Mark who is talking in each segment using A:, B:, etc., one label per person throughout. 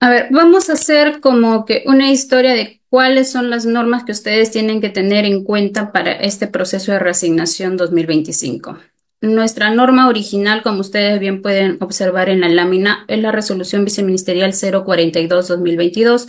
A: A ver, vamos a hacer como que una historia de cuáles son las normas que ustedes tienen que tener en cuenta para este proceso de reasignación 2025. Nuestra norma original, como ustedes bien pueden observar en la lámina, es la Resolución Viceministerial 042-2022,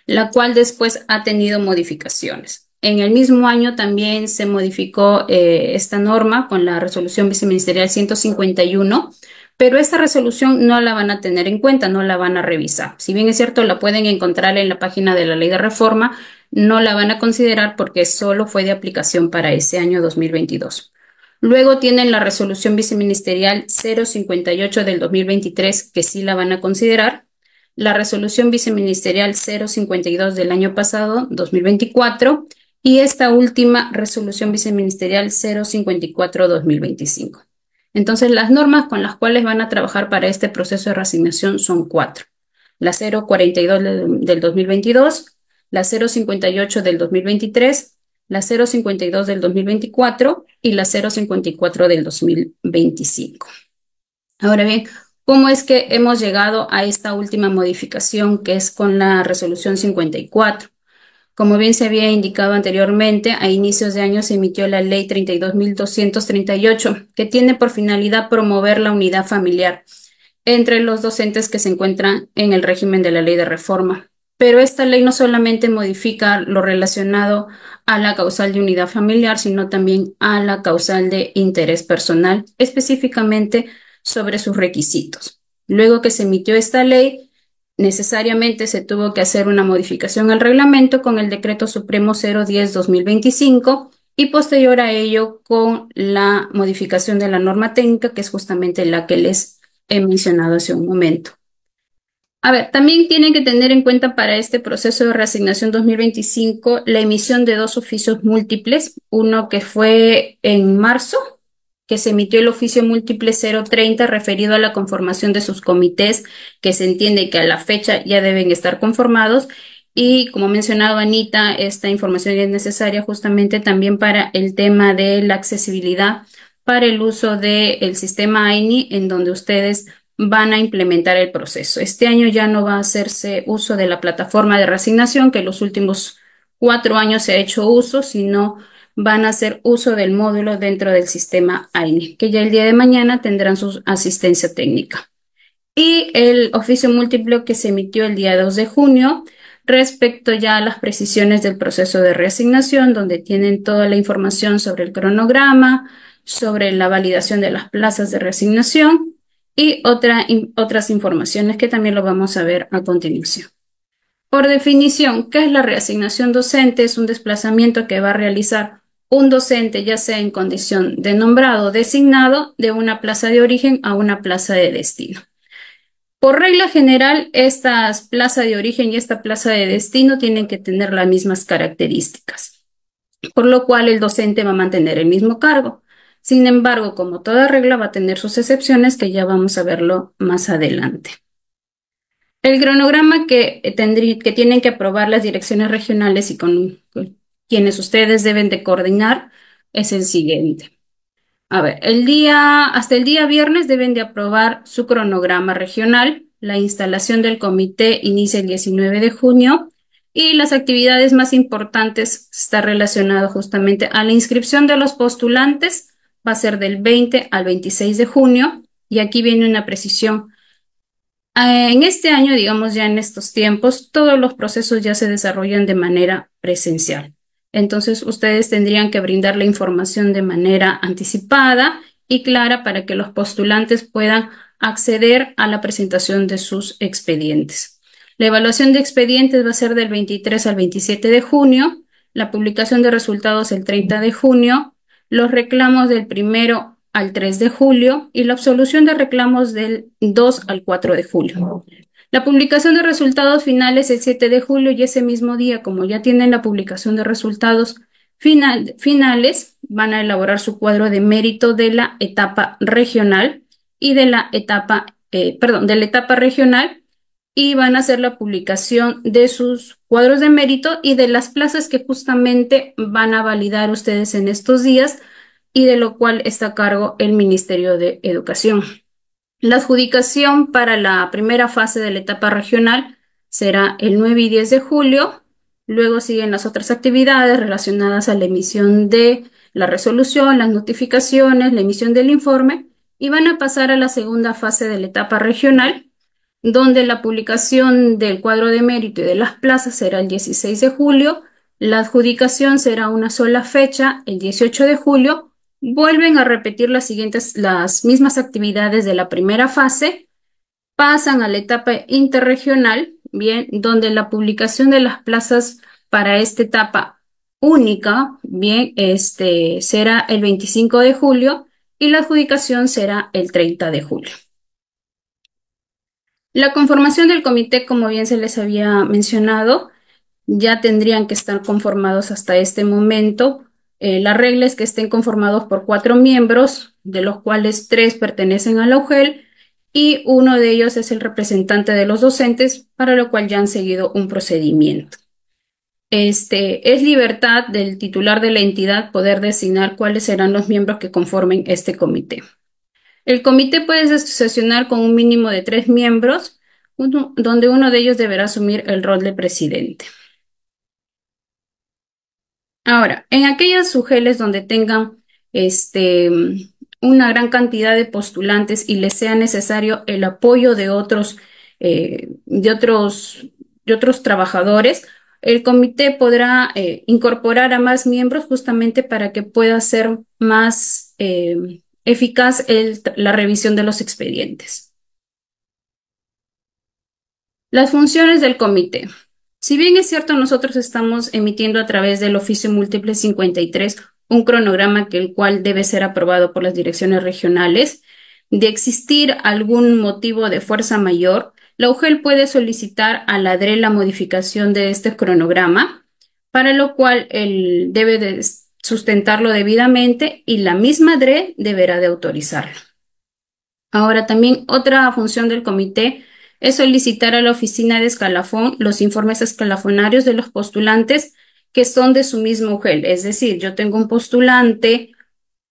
A: la cual después ha tenido modificaciones. En el mismo año también se modificó esta norma con la Resolución Viceministerial 151, pero esta resolución no la van a tener en cuenta, no la van a revisar. Si bien es cierto, la pueden encontrar en la página de la Ley de Reforma, no la van a considerar porque solo fue de aplicación para ese año 2022. Luego tienen la resolución viceministerial 058 del 2023, que sí la van a considerar. La resolución viceministerial 052 del año pasado, 2024, y esta última resolución viceministerial 054-2025. Entonces, las normas con las cuales van a trabajar para este proceso de reasignación son cuatro. La 042 del 2022, la 058 del 2023, la 052 del 2024 y la 054 del 2025. Ahora bien, ¿cómo es que hemos llegado a esta última modificación que es con la resolución 54? Como bien se había indicado anteriormente, a inicios de año se emitió la Ley 32.238, que tiene por finalidad promover la unidad familiar entre los docentes que se encuentran en el régimen de la Ley de Reforma. Pero esta ley no solamente modifica lo relacionado a la causal de unidad familiar, sino también a la causal de interés personal, específicamente sobre sus requisitos. Luego que se emitió esta ley, necesariamente se tuvo que hacer una modificación al reglamento con el Decreto Supremo 010-2025 y posterior a ello con la modificación de la norma técnica, que es justamente la que les he mencionado hace un momento. A ver, también tienen que tener en cuenta para este proceso de reasignación 2025 la emisión de dos oficios múltiples, uno que fue en marzo, que se emitió el oficio múltiple 030 referido a la conformación de sus comités, que se entiende que a la fecha ya deben estar conformados. Y como mencionaba Anita, esta información es necesaria justamente también para el tema de la accesibilidad para el uso del sistema AINI, en donde ustedes van a implementar el proceso. Este año ya no va a hacerse uso de la plataforma de reasignación, que los últimos 4 años se ha hecho uso, sino van a hacer uso del módulo dentro del sistema AINE, que ya el día de mañana tendrán su asistencia técnica. Y el oficio múltiplo que se emitió el día 2 de junio respecto ya a las precisiones del proceso de reasignación, donde tienen toda la información sobre el cronograma, sobre la validación de las plazas de reasignación y otras informaciones que también lo vamos a ver a continuación. Por definición, ¿qué es la reasignación docente? Es un desplazamiento que va a realizar un docente, ya sea en condición de nombrado o designado, de una plaza de origen a una plaza de destino. Por regla general, estas plazas de origen y esta plaza de destino tienen que tener las mismas características, por lo cual el docente va a mantener el mismo cargo. Sin embargo, como toda regla, va a tener sus excepciones que ya vamos a verlo más adelante. El cronograma que tienen que aprobar las direcciones regionales y con quienes ustedes deben de coordinar es el siguiente. A ver, hasta el día viernes deben de aprobar su cronograma regional. La instalación del comité inicia el 19 de junio y las actividades más importantes está relacionado justamente a la inscripción de los postulantes. Va a ser del 20 al 26 de junio y aquí viene una precisión. En este año, digamos ya en estos tiempos, todos los procesos ya se desarrollan de manera presencial. Entonces, ustedes tendrían que brindar la información de manera anticipada y clara para que los postulantes puedan acceder a la presentación de sus expedientes. La evaluación de expedientes va a ser del 23 al 27 de junio, la publicación de resultados el 30 de junio, los reclamos del 1 al 3 de julio y la absolución de reclamos del 2 al 4 de julio. La publicación de resultados finales el 7 de julio y ese mismo día, como ya tienen la publicación de resultados finales, van a elaborar su cuadro de mérito de la etapa regional y de la etapa regional y van a hacer la publicación de sus cuadros de mérito y de las plazas que justamente van a validar ustedes en estos días y de lo cual está a cargo el Ministerio de Educación. La adjudicación para la primera fase de la etapa regional será el 9 y 10 de julio. Luego siguen las otras actividades relacionadas a la emisión de la resolución, las notificaciones, la emisión del informe y van a pasar a la segunda fase de la etapa regional, donde la publicación del cuadro de mérito y de las plazas será el 16 de julio, la adjudicación será una sola fecha, el 18 de julio. Vuelven a repetir las mismas actividades de la primera fase, pasan a la etapa interregional, bien, donde la publicación de las plazas para esta etapa única, bien, será el 25 de julio y la adjudicación será el 30 de julio. La conformación del comité, como bien se les había mencionado, ya tendrían que estar conformados hasta este momento. La regla es que estén conformados por 4 miembros, de los cuales 3 pertenecen a la UGEL y uno de ellos es el representante de los docentes, para lo cual ya han seguido un procedimiento. Es libertad del titular de la entidad poder designar cuáles serán los miembros que conformen este comité. El comité puede sesionar con un mínimo de 3 miembros, donde uno de ellos deberá asumir el rol de presidente. Ahora, en aquellas UGELes donde tengan una gran cantidad de postulantes y les sea necesario el apoyo de otros trabajadores, el comité podrá incorporar a más miembros justamente para que pueda ser más eficaz la revisión de los expedientes. Las funciones del comité. Si bien es cierto, nosotros estamos emitiendo a través del oficio múltiple 53 un cronograma el cual debe ser aprobado por las direcciones regionales. De existir algún motivo de fuerza mayor, la UGEL puede solicitar a la DRE la modificación de este cronograma, para lo cual él debe de sustentarlo debidamente y la misma DRE deberá de autorizarlo. Ahora, también otra función del comité es solicitar a la oficina de escalafón los informes escalafonarios de los postulantes que son de su mismo UGEL. Es decir, yo tengo un postulante,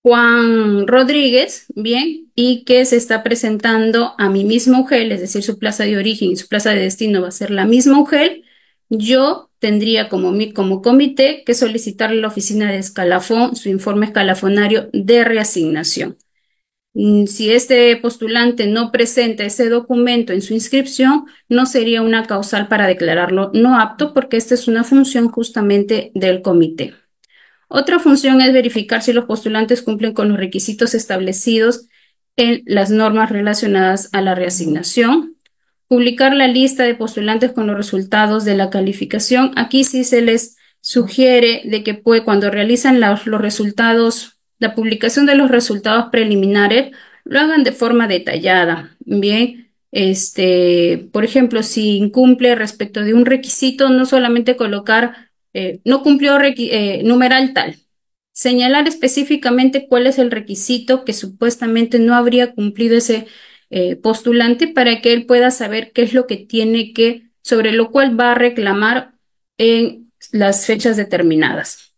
A: Juan Rodríguez, bien, y que se está presentando a mi mismo UGEL, es decir, su plaza de origen y su plaza de destino va a ser la misma UGEL. Yo tendría como comité que solicitarle a la oficina de escalafón su informe escalafonario de reasignación. Si este postulante no presenta ese documento en su inscripción, no sería una causal para declararlo no apto, porque esta es una función justamente del comité. Otra función es verificar si los postulantes cumplen con los requisitos establecidos en las normas relacionadas a la reasignación. Publicar la lista de postulantes con los resultados de la calificación. Aquí sí se les sugiere de que cuando realizan los resultados, la publicación de los resultados preliminares, lo hagan de forma detallada. Bien, por ejemplo, si incumple respecto de un requisito, no solamente colocar, no cumplió numeral tal, señalar específicamente cuál es el requisito que supuestamente no habría cumplido ese postulante, para que él pueda saber qué es lo que tiene sobre lo cual va a reclamar en las fechas determinadas.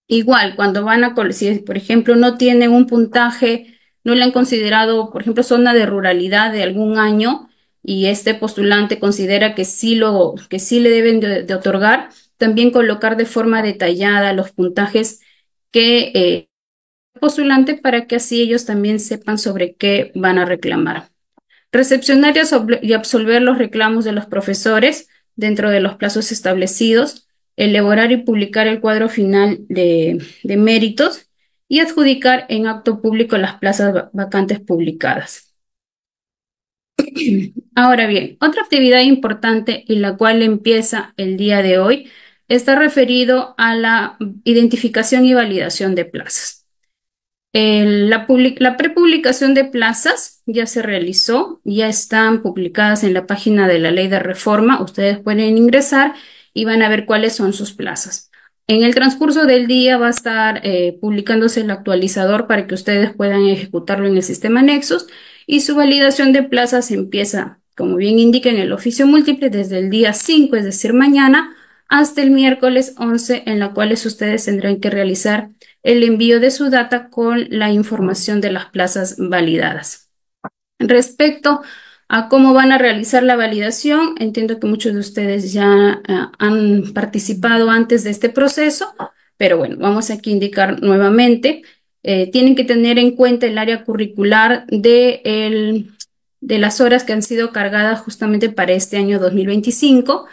A: Igual, cuando si por ejemplo no tiene un puntaje, no le han considerado, por ejemplo, zona de ruralidad de algún año y este postulante considera que sí le deben de otorgar, también colocar de forma detallada los puntajes que postulante, para que así ellos también sepan sobre qué van a reclamar. Recepcionar y absolver los reclamos de los profesores dentro de los plazos establecidos, elaborar y publicar el cuadro final de méritos y adjudicar en acto público las plazas vacantes publicadas. Ahora bien, otra actividad importante y la cual empieza el día de hoy está referido a la identificación y validación de plazas. La prepublicación de plazas ya se realizó, ya están publicadas en la página de la Ley de Reforma. Ustedes pueden ingresar y van a ver cuáles son sus plazas. En el transcurso del día va a estar publicándose el actualizador para que ustedes puedan ejecutarlo en el sistema Nexus, y su validación de plazas empieza, como bien indica en el oficio múltiple, desde el día 5, es decir, mañana, hasta el miércoles 11, en la cual ustedes tendrán que realizar el envío de su data con la información de las plazas validadas. Respecto A cómo van a realizar la validación. Entiendo que muchos de ustedes ya han participado antes de este proceso, pero bueno, vamos aquí a indicar nuevamente. Tienen que tener en cuenta el área curricular de las horas que han sido cargadas justamente para este año 2025.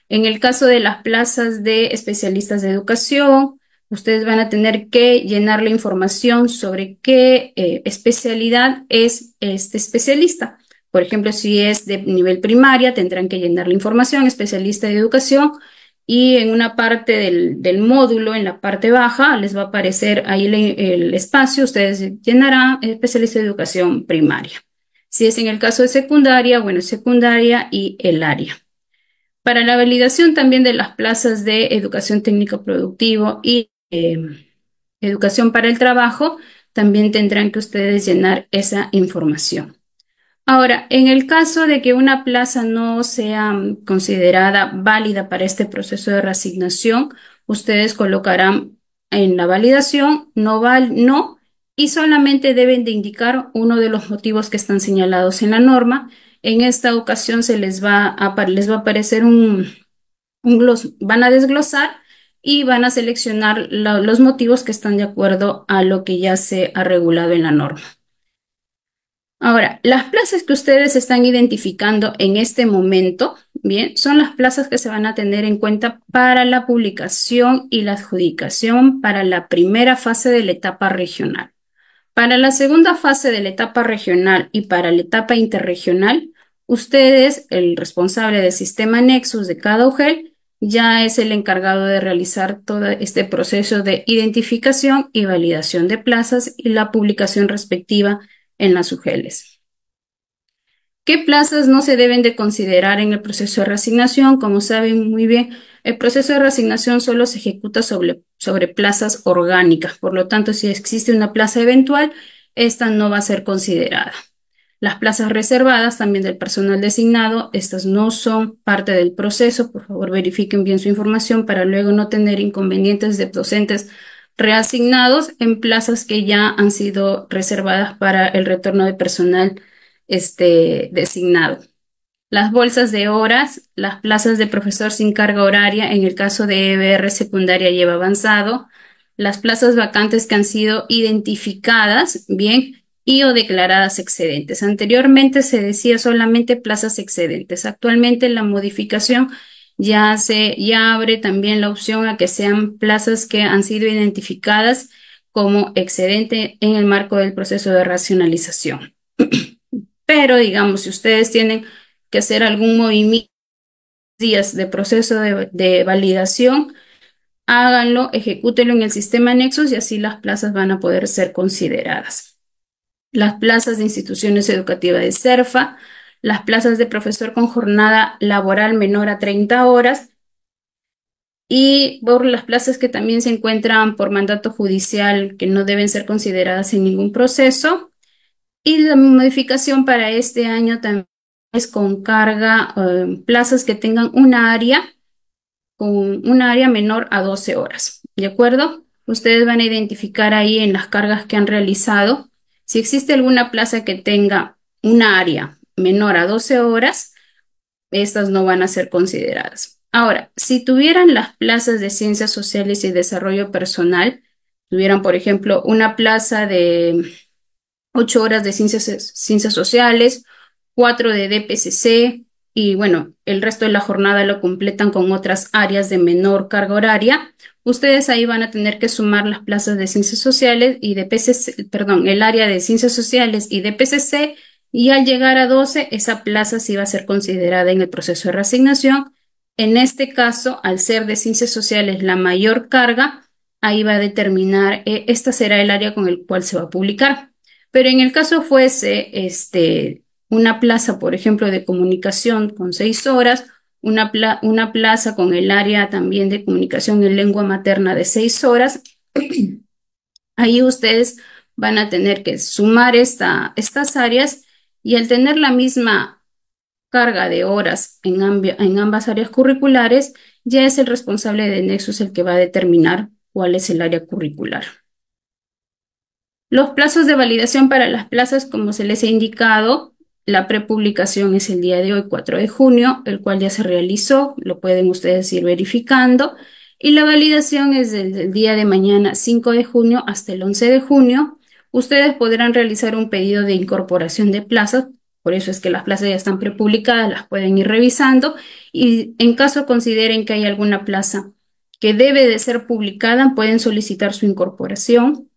A: En el caso de las plazas de especialistas de educación, ustedes van a tener que llenar la información sobre qué especialidad es este especialista. Por ejemplo, si es de nivel primaria, tendrán que llenar la información, especialista de educación, y en una parte del módulo, en la parte baja, les va a aparecer ahí el espacio, ustedes llenarán especialista de educación primaria. Si es en el caso de secundaria, bueno, secundaria y el área. Para la validación también de las plazas de educación técnico productivo y educación para el trabajo, también tendrán que ustedes llenar esa información. Ahora, en el caso de que una plaza no sea considerada válida para este proceso de reasignación, ustedes colocarán en la validación no, y solamente deben de indicar uno de los motivos que están señalados en la norma. En esta ocasión les va a aparecer van a desglosar y van a seleccionar los motivos que están de acuerdo a lo que ya se ha regulado en la norma. Ahora, las plazas que ustedes están identificando en este momento, bien, son las plazas que se van a tener en cuenta para la publicación y la adjudicación para la primera fase de la etapa regional. Para la segunda fase de la etapa regional y para la etapa interregional, ustedes, el responsable del sistema Nexus de cada UGEL, ya es el encargado de realizar todo este proceso de identificación y validación de plazas y la publicación respectiva en las UGELs. ¿Qué plazas no se deben de considerar en el proceso de reasignación? Como saben muy bien, el proceso de reasignación solo se ejecuta sobre plazas orgánicas. Por lo tanto, si existe una plaza eventual, esta no va a ser considerada. Las plazas reservadas también del personal designado, estas no son parte del proceso. Por favor, verifiquen bien su información para luego no tener inconvenientes de docentes reasignados en plazas que ya han sido reservadas para el retorno de personal designado. Las bolsas de horas, las plazas de profesor sin carga horaria, en el caso de EBR secundaria lleva avanzado, las plazas vacantes que han sido identificadas, bien, y o declaradas excedentes. Anteriormente se decía solamente plazas excedentes. Actualmente la modificación ya abre también la opción a que sean plazas que han sido identificadas como excedente en el marco del proceso de racionalización. Pero, digamos, si ustedes tienen que hacer algún movimiento días de proceso de validación, háganlo, ejecútenlo en el sistema Nexus y así las plazas van a poder ser consideradas. Las plazas de instituciones educativas de CERFA, las plazas de profesor con jornada laboral menor a 30 horas y por las plazas que también se encuentran por mandato judicial que no deben ser consideradas en ningún proceso. Y la modificación para este año también es con carga, plazas que tengan con una área menor a 12 horas. ¿De acuerdo? Ustedes van a identificar ahí en las cargas que han realizado. Si existe alguna plaza que tenga una área menor a 12 horas, estas no van a ser consideradas. Ahora, si tuvieran las plazas de ciencias sociales y desarrollo personal, tuvieran, por ejemplo, una plaza de 8 horas de ciencias sociales, 4 de DPCC y bueno, el resto de la jornada lo completan con otras áreas de menor carga horaria. Ustedes ahí van a tener que sumar las plazas de ciencias sociales y de PCC, perdón, el área de ciencias sociales y de PCC, y al llegar a 12, esa plaza sí va a ser considerada en el proceso de reasignación. En este caso, al ser de ciencias sociales la mayor carga, ahí va a determinar, esta será el área con el cual se va a publicar. Pero en el caso fuese una plaza, por ejemplo, de comunicación con 6 horas, una plaza con el área también de comunicación en lengua materna de 6 horas, ahí ustedes van a tener que sumar estas áreas y al tener la misma carga de horas en ambas áreas curriculares, ya es el responsable de Nexus el que va a determinar cuál es el área curricular. Los plazos de validación para las plazas, como se les ha indicado, La prepublicación es el día de hoy, 4 de junio, el cual ya se realizó, lo pueden ustedes ir verificando. Y la validación es desde el día de mañana, 5 de junio, hasta el 11 de junio. Ustedes podrán realizar un pedido de incorporación de plazas, por eso es que las plazas ya están prepublicadas, las pueden ir revisando. Y en caso consideren que hay alguna plaza que debe de ser publicada, pueden solicitar su incorporación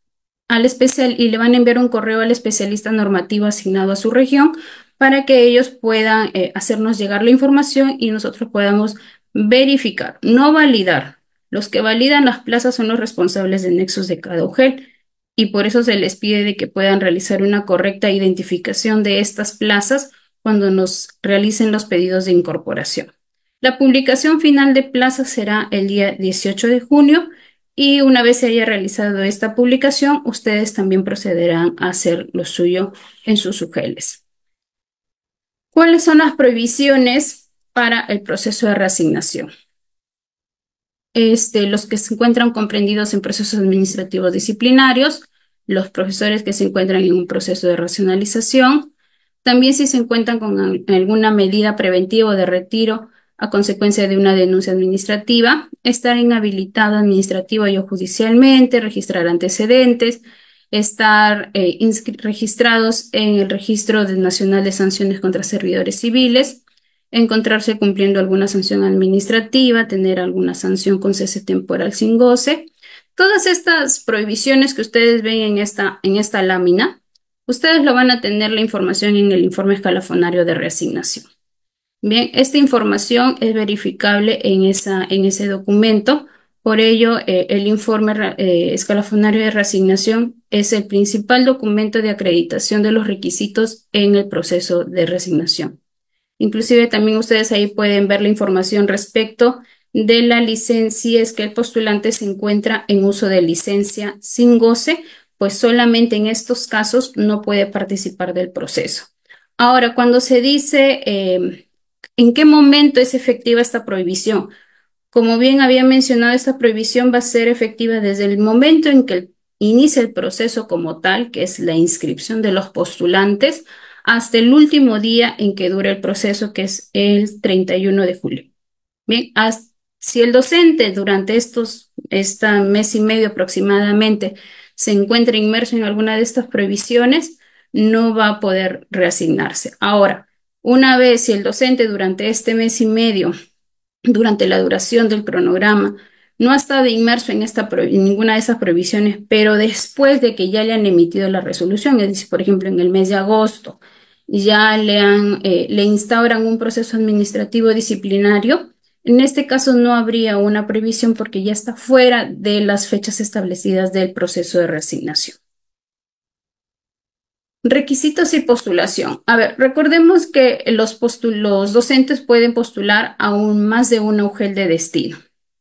A: al especial y le van a enviar un correo al especialista normativo asignado a su región para que ellos puedan hacernos llegar la información y nosotros podamos verificar, no validar. Los que validan las plazas son los responsables de nexos de cada UGEL y por eso se les pide de que puedan realizar una correcta identificación de estas plazas cuando nos realicen los pedidos de incorporación. La publicación final de plazas será el día 18 de junio y una vez se haya realizado esta publicación, ustedes también procederán a hacer lo suyo en sus UGELs. ¿Cuáles son las prohibiciones para el proceso de reasignación? Los que se encuentran comprendidos en procesos administrativos disciplinarios, los profesores que se encuentran en un proceso de racionalización, también si se encuentran con alguna medida preventiva o de retiro a consecuencia de una denuncia administrativa, estar inhabilitado administrativa y o judicialmente, registrar antecedentes, estar registrados en el Registro Nacional de Sanciones contra Servidores Civiles, encontrarse cumpliendo alguna sanción administrativa, tener alguna sanción con cese temporal sin goce. Todas estas prohibiciones que ustedes ven en esta lámina, ustedes lo van a tener la información en el informe escalafonario de reasignación. Bien, esta información es verificable en ese documento. Por ello, el informe escalafonario de reasignación es el principal documento de acreditación de los requisitos en el proceso de reasignación. Inclusive también ustedes ahí pueden ver la información respecto de la licencia, si es que el postulante se encuentra en uso de licencia sin goce, pues solamente en estos casos no puede participar del proceso. Ahora, cuando se dice en qué momento es efectiva esta prohibición, como bien había mencionado, esta prohibición va a ser efectiva desde el momento en que inicia el proceso como tal, que es la inscripción de los postulantes, hasta el último día en que dure el proceso, que es el 31 de julio. Bien, si el docente durante este mes y medio aproximadamente se encuentra inmerso en alguna de estas prohibiciones, no va a poder reasignarse. Ahora, una vez si el docente durante este mes y medio, durante la duración del cronograma, no ha estado inmerso en ninguna de esas prohibiciones, pero después de que ya le han emitido la resolución, es decir, por ejemplo, en el mes de agosto, ya le instauran un proceso administrativo disciplinario, en este caso no habría una prohibición porque ya está fuera de las fechas establecidas del proceso de reasignación. Requisitos y postulación. A ver, recordemos que los docentes pueden postular a más de una UGEL de destino.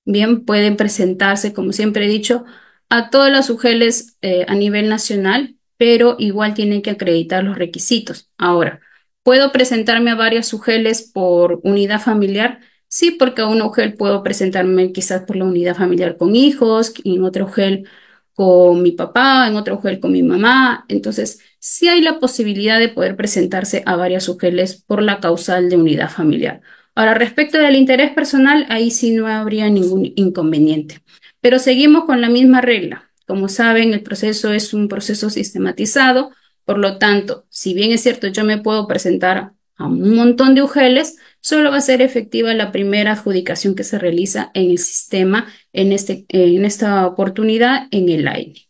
A: Bien, pueden presentarse, como siempre he dicho, a todas las UGELs a nivel nacional, pero igual tienen que acreditar los requisitos. Ahora, ¿puedo presentarme a varias UGELs por unidad familiar? Sí, porque a una UGEL puedo presentarme quizás por la unidad familiar con hijos, en otra UGEL con mi papá, en otra UGEL con mi mamá. Entonces, sí hay la posibilidad de poder presentarse a varias UGELs por la causal de unidad familiar. Ahora, respecto del interés personal, ahí sí no habría ningún inconveniente. Pero seguimos con la misma regla. Como saben, el proceso es un proceso sistematizado. Por lo tanto, si bien es cierto, yo me puedo presentar a un montón de UGELs, solo va a ser efectiva la primera adjudicación que se realiza en el sistema, en esta oportunidad en el AINE.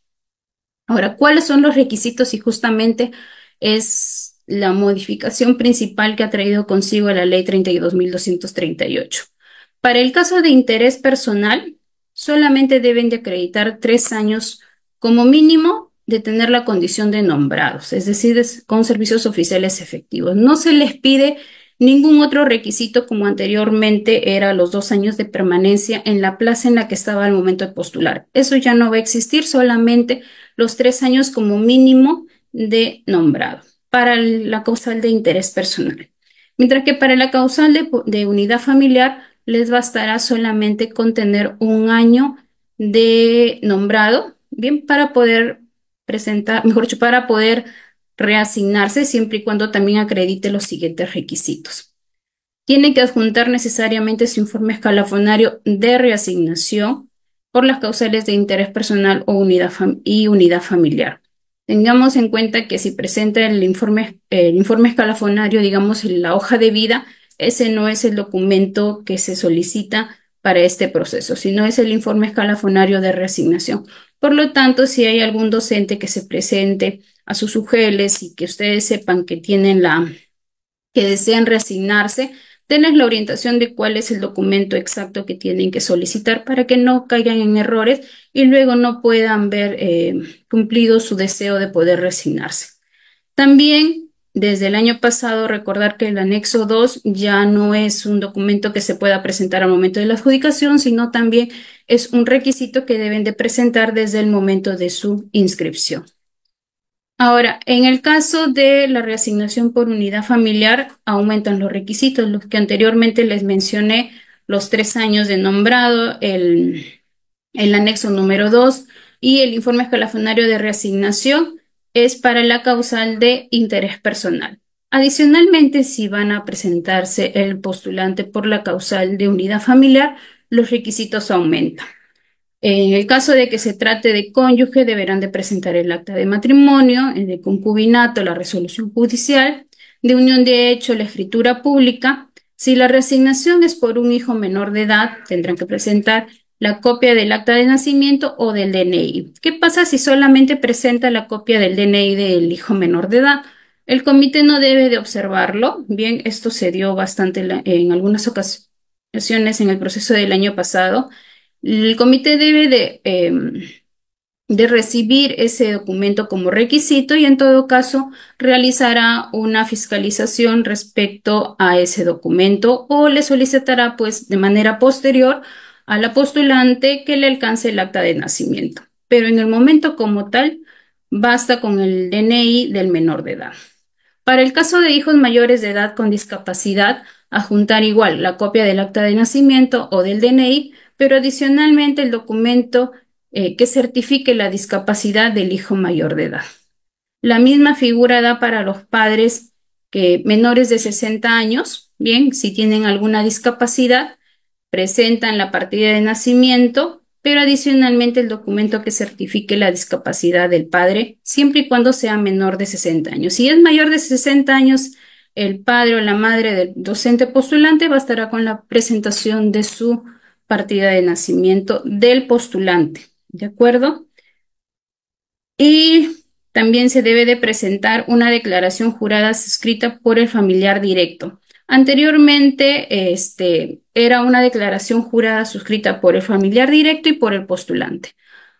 A: Ahora, ¿cuáles son los requisitos? Y justamente es la modificación principal que ha traído consigo la Ley 32.238. Para el caso de interés personal, solamente deben de acreditar 3 años como mínimo de tener la condición de nombrados, es decir, con servicios oficiales efectivos. No se les pide ningún otro requisito como anteriormente era los 2 años de permanencia en la plaza en la que estaba al momento de postular. Eso ya no va a existir, solamente los 3 años como mínimo de nombrado para la causal de interés personal. Mientras que para la causal de unidad familiar les bastará solamente con tener 1 año de nombrado, bien, para poder presentar, mejor dicho, para poder reasignarse siempre y cuando también acredite los siguientes requisitos. Tiene que adjuntar necesariamente su informe escalafonario de reasignación por las causales de interés personal o unidad familiar. Tengamos en cuenta que si presenta el informe escalafonario, digamos, en la hoja de vida, ese no es el documento que se solicita para este proceso, sino es el informe escalafonario de reasignación. Por lo tanto, si hay algún docente que se presente a sus UGELs y que ustedes sepan que que desean reasignarse, denles la orientación de cuál es el documento exacto que tienen que solicitar para que no caigan en errores y luego no puedan ver cumplido su deseo de poder reasignarse. También, desde el año pasado, recordar que el anexo 2 ya no es un documento que se pueda presentar al momento de la adjudicación, sino también es un requisito que deben de presentar desde el momento de su inscripción. Ahora, en el caso de la reasignación por unidad familiar, aumentan los requisitos, los que anteriormente les mencioné, los 3 años de nombrado, el anexo número 2 y el informe escalafonario de reasignación es para la causal de interés personal. Adicionalmente, si van a presentarse el postulante por la causal de unidad familiar, los requisitos aumentan. En el caso de que se trate de cónyuge, deberán de presentar el acta de matrimonio, el de concubinato, la resolución judicial, de unión de hecho, la escritura pública. Si la reasignación es por un hijo menor de edad, tendrán que presentar la copia del acta de nacimiento o del DNI. ¿Qué pasa si solamente presenta la copia del DNI del hijo menor de edad? El comité no debe de observarlo. Bien, esto se dio bastante en algunas ocasiones en el proceso del año pasado. El comité debe de recibir ese documento como requisito y en todo caso realizará una fiscalización respecto a ese documento o le solicitará pues de manera posterior a la postulante que le alcance el acta de nacimiento. Pero en el momento como tal, basta con el DNI del menor de edad. Para el caso de hijos mayores de edad con discapacidad, adjuntar igual la copia del acta de nacimiento o del DNI, pero adicionalmente el documento que certifique la discapacidad del hijo mayor de edad. La misma figura da para los padres que menores de 60 años, bien, si tienen alguna discapacidad, presentan la partida de nacimiento, pero adicionalmente el documento que certifique la discapacidad del padre, siempre y cuando sea menor de 60 años. Si es mayor de 60 años, el padre o la madre del docente postulante bastará con la presentación de su partida de nacimiento del postulante, ¿de acuerdo? Y también se debe de presentar una declaración jurada suscrita por el familiar directo. Anteriormente, era una declaración jurada suscrita por el familiar directo y por el postulante.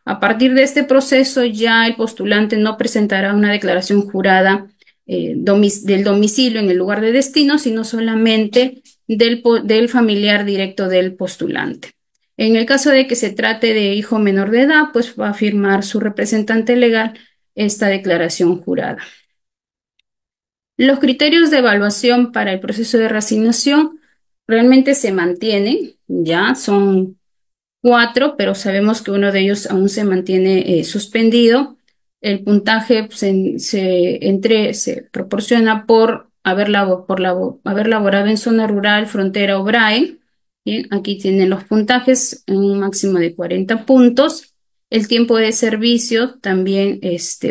A: A partir de este proceso, ya el postulante no presentará una declaración jurada del domicilio en el lugar de destino, sino solamente del familiar directo del postulante. En el caso de que se trate de hijo menor de edad, pues va a firmar su representante legal esta declaración jurada. Los criterios de evaluación para el proceso de reasignación realmente se mantienen, ya son 4, pero sabemos que uno de ellos aún se mantiene suspendido. El puntaje se proporciona por haber laborado en zona rural, frontera o BRAE. Bien, aquí tienen los puntajes en un máximo de 40 puntos. El tiempo de servicio también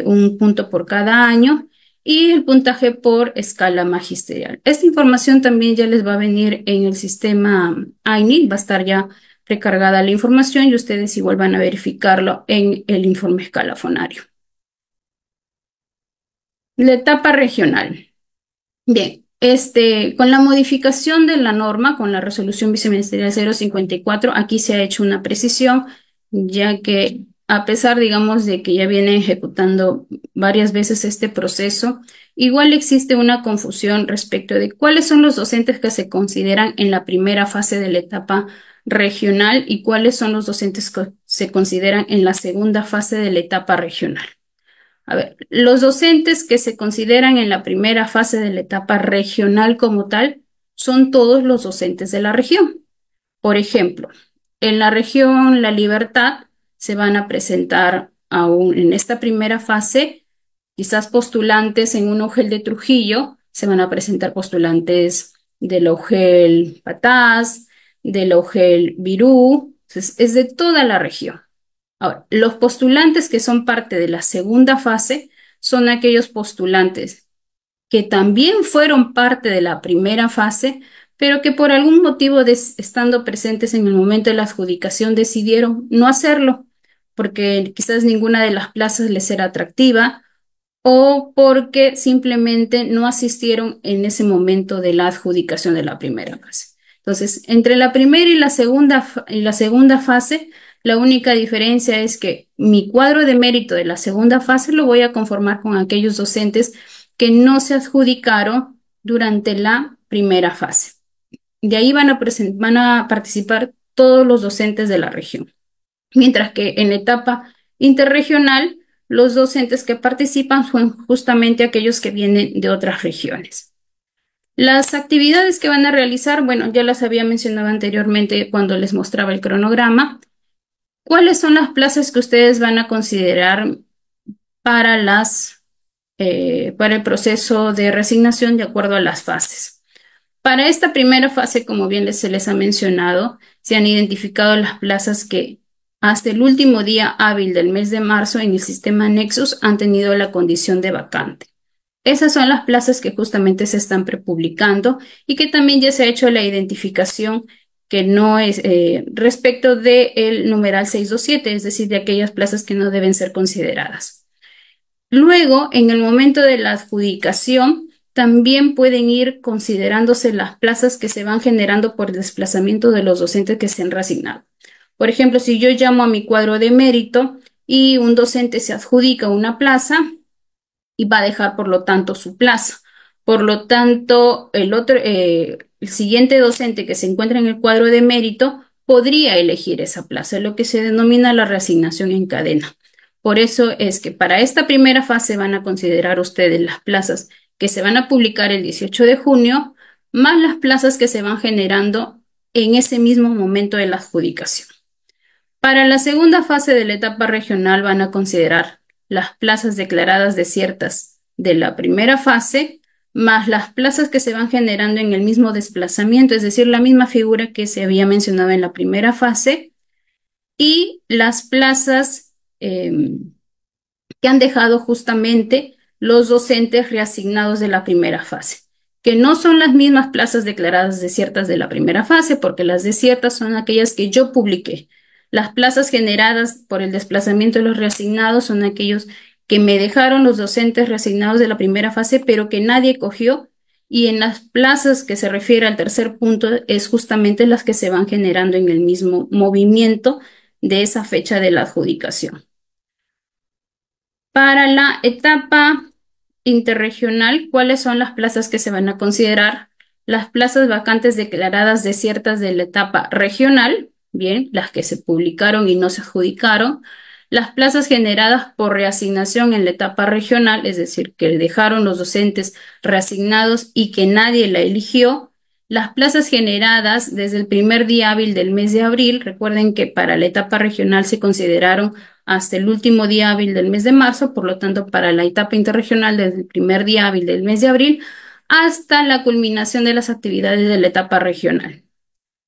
A: un punto por cada año y el puntaje por escala magisterial. Esta información también ya les va a venir en el sistema AINI, va a estar ya recargada la información y ustedes igual van a verificarlo en el informe escalafonario. La etapa regional. Bien, con la modificación de la norma, con la resolución viceministerial 054, aquí se ha hecho una precisión, ya que a pesar, digamos, de que ya viene ejecutando varias veces este proceso, igual existe una confusión respecto de cuáles son los docentes que se consideran en la primera fase de la etapa regional y cuáles son los docentes que se consideran en la segunda fase de la etapa regional. A ver, los docentes que se consideran en la primera fase de la etapa regional como tal son todos los docentes de la región. Por ejemplo, en la región La Libertad se van a presentar aún en esta primera fase quizás postulantes en un UGEL de Trujillo, se van a presentar postulantes de la UGEL Patás, de la UGEL Virú, es de toda la región. Ahora, los postulantes que son parte de la segunda fase son aquellos postulantes que también fueron parte de la primera fase, pero que por algún motivo, estando presentes en el momento de la adjudicación, decidieron no hacerlo, porque quizás ninguna de las plazas les era atractiva o porque simplemente no asistieron en ese momento de la adjudicación de la primera fase. Entonces, entre la primera y la segunda fase, la única diferencia es que mi cuadro de mérito de la segunda fase lo voy a conformar con aquellos docentes que no se adjudicaron durante la primera fase. De ahí van a participar todos los docentes de la región. Mientras que en la etapa interregional, los docentes que participan son justamente aquellos que vienen de otras regiones. Las actividades que van a realizar, bueno, ya las había mencionado anteriormente cuando les mostraba el cronograma. ¿Cuáles son las plazas que ustedes van a considerar para para el proceso de reasignación de acuerdo a las fases? Para esta primera fase, como bien se les ha mencionado, se han identificado las plazas que hasta el último día hábil del mes de marzo en el sistema Nexus han tenido la condición de vacante. Esas son las plazas que justamente se están prepublicando y que también ya se ha hecho la identificación que no es respecto del numeral 627, es decir, de aquellas plazas que no deben ser consideradas. Luego, en el momento de la adjudicación, también pueden ir considerándose las plazas que se van generando por el desplazamiento de los docentes que se han reasignado. Por ejemplo, si yo llamo a mi cuadro de mérito y un docente se adjudica una plaza y va a dejar, por lo tanto, su plaza. Por lo tanto, el siguiente docente que se encuentra en el cuadro de mérito podría elegir esa plaza, lo que se denomina la reasignación en cadena. Por eso es que para esta primera fase van a considerar ustedes las plazas que se van a publicar el 18 de junio, más las plazas que se van generando en ese mismo momento de la adjudicación. Para la segunda fase de la etapa regional van a considerar las plazas declaradas desiertas de la primera fase, más las plazas que se van generando en el mismo desplazamiento, es decir, la misma figura que se había mencionado en la primera fase, y las plazas que han dejado justamente los docentes reasignados de la primera fase, que no son las mismas plazas declaradas desiertas de la primera fase, porque las desiertas son aquellas que yo publiqué. Las plazas generadas por el desplazamiento de los reasignados son aquellos que me dejaron los docentes reasignados de la primera fase, pero que nadie cogió. Y en las plazas que se refiere al tercer punto es justamente las que se van generando en el mismo movimiento de esa fecha de la adjudicación. Para la etapa interregional, ¿cuáles son las plazas que se van a considerar? Las plazas vacantes declaradas desiertas de la etapa regional, bien, las que se publicaron y no se adjudicaron. Las plazas generadas por reasignación en la etapa regional, es decir, que dejaron los docentes reasignados y que nadie la eligió. Las plazas generadas desde el primer día hábil del mes de abril, recuerden que para la etapa regional se consideraron hasta el último día hábil del mes de marzo, por lo tanto, para la etapa interregional desde el primer día hábil del mes de abril hasta la culminación de las actividades de la etapa regional,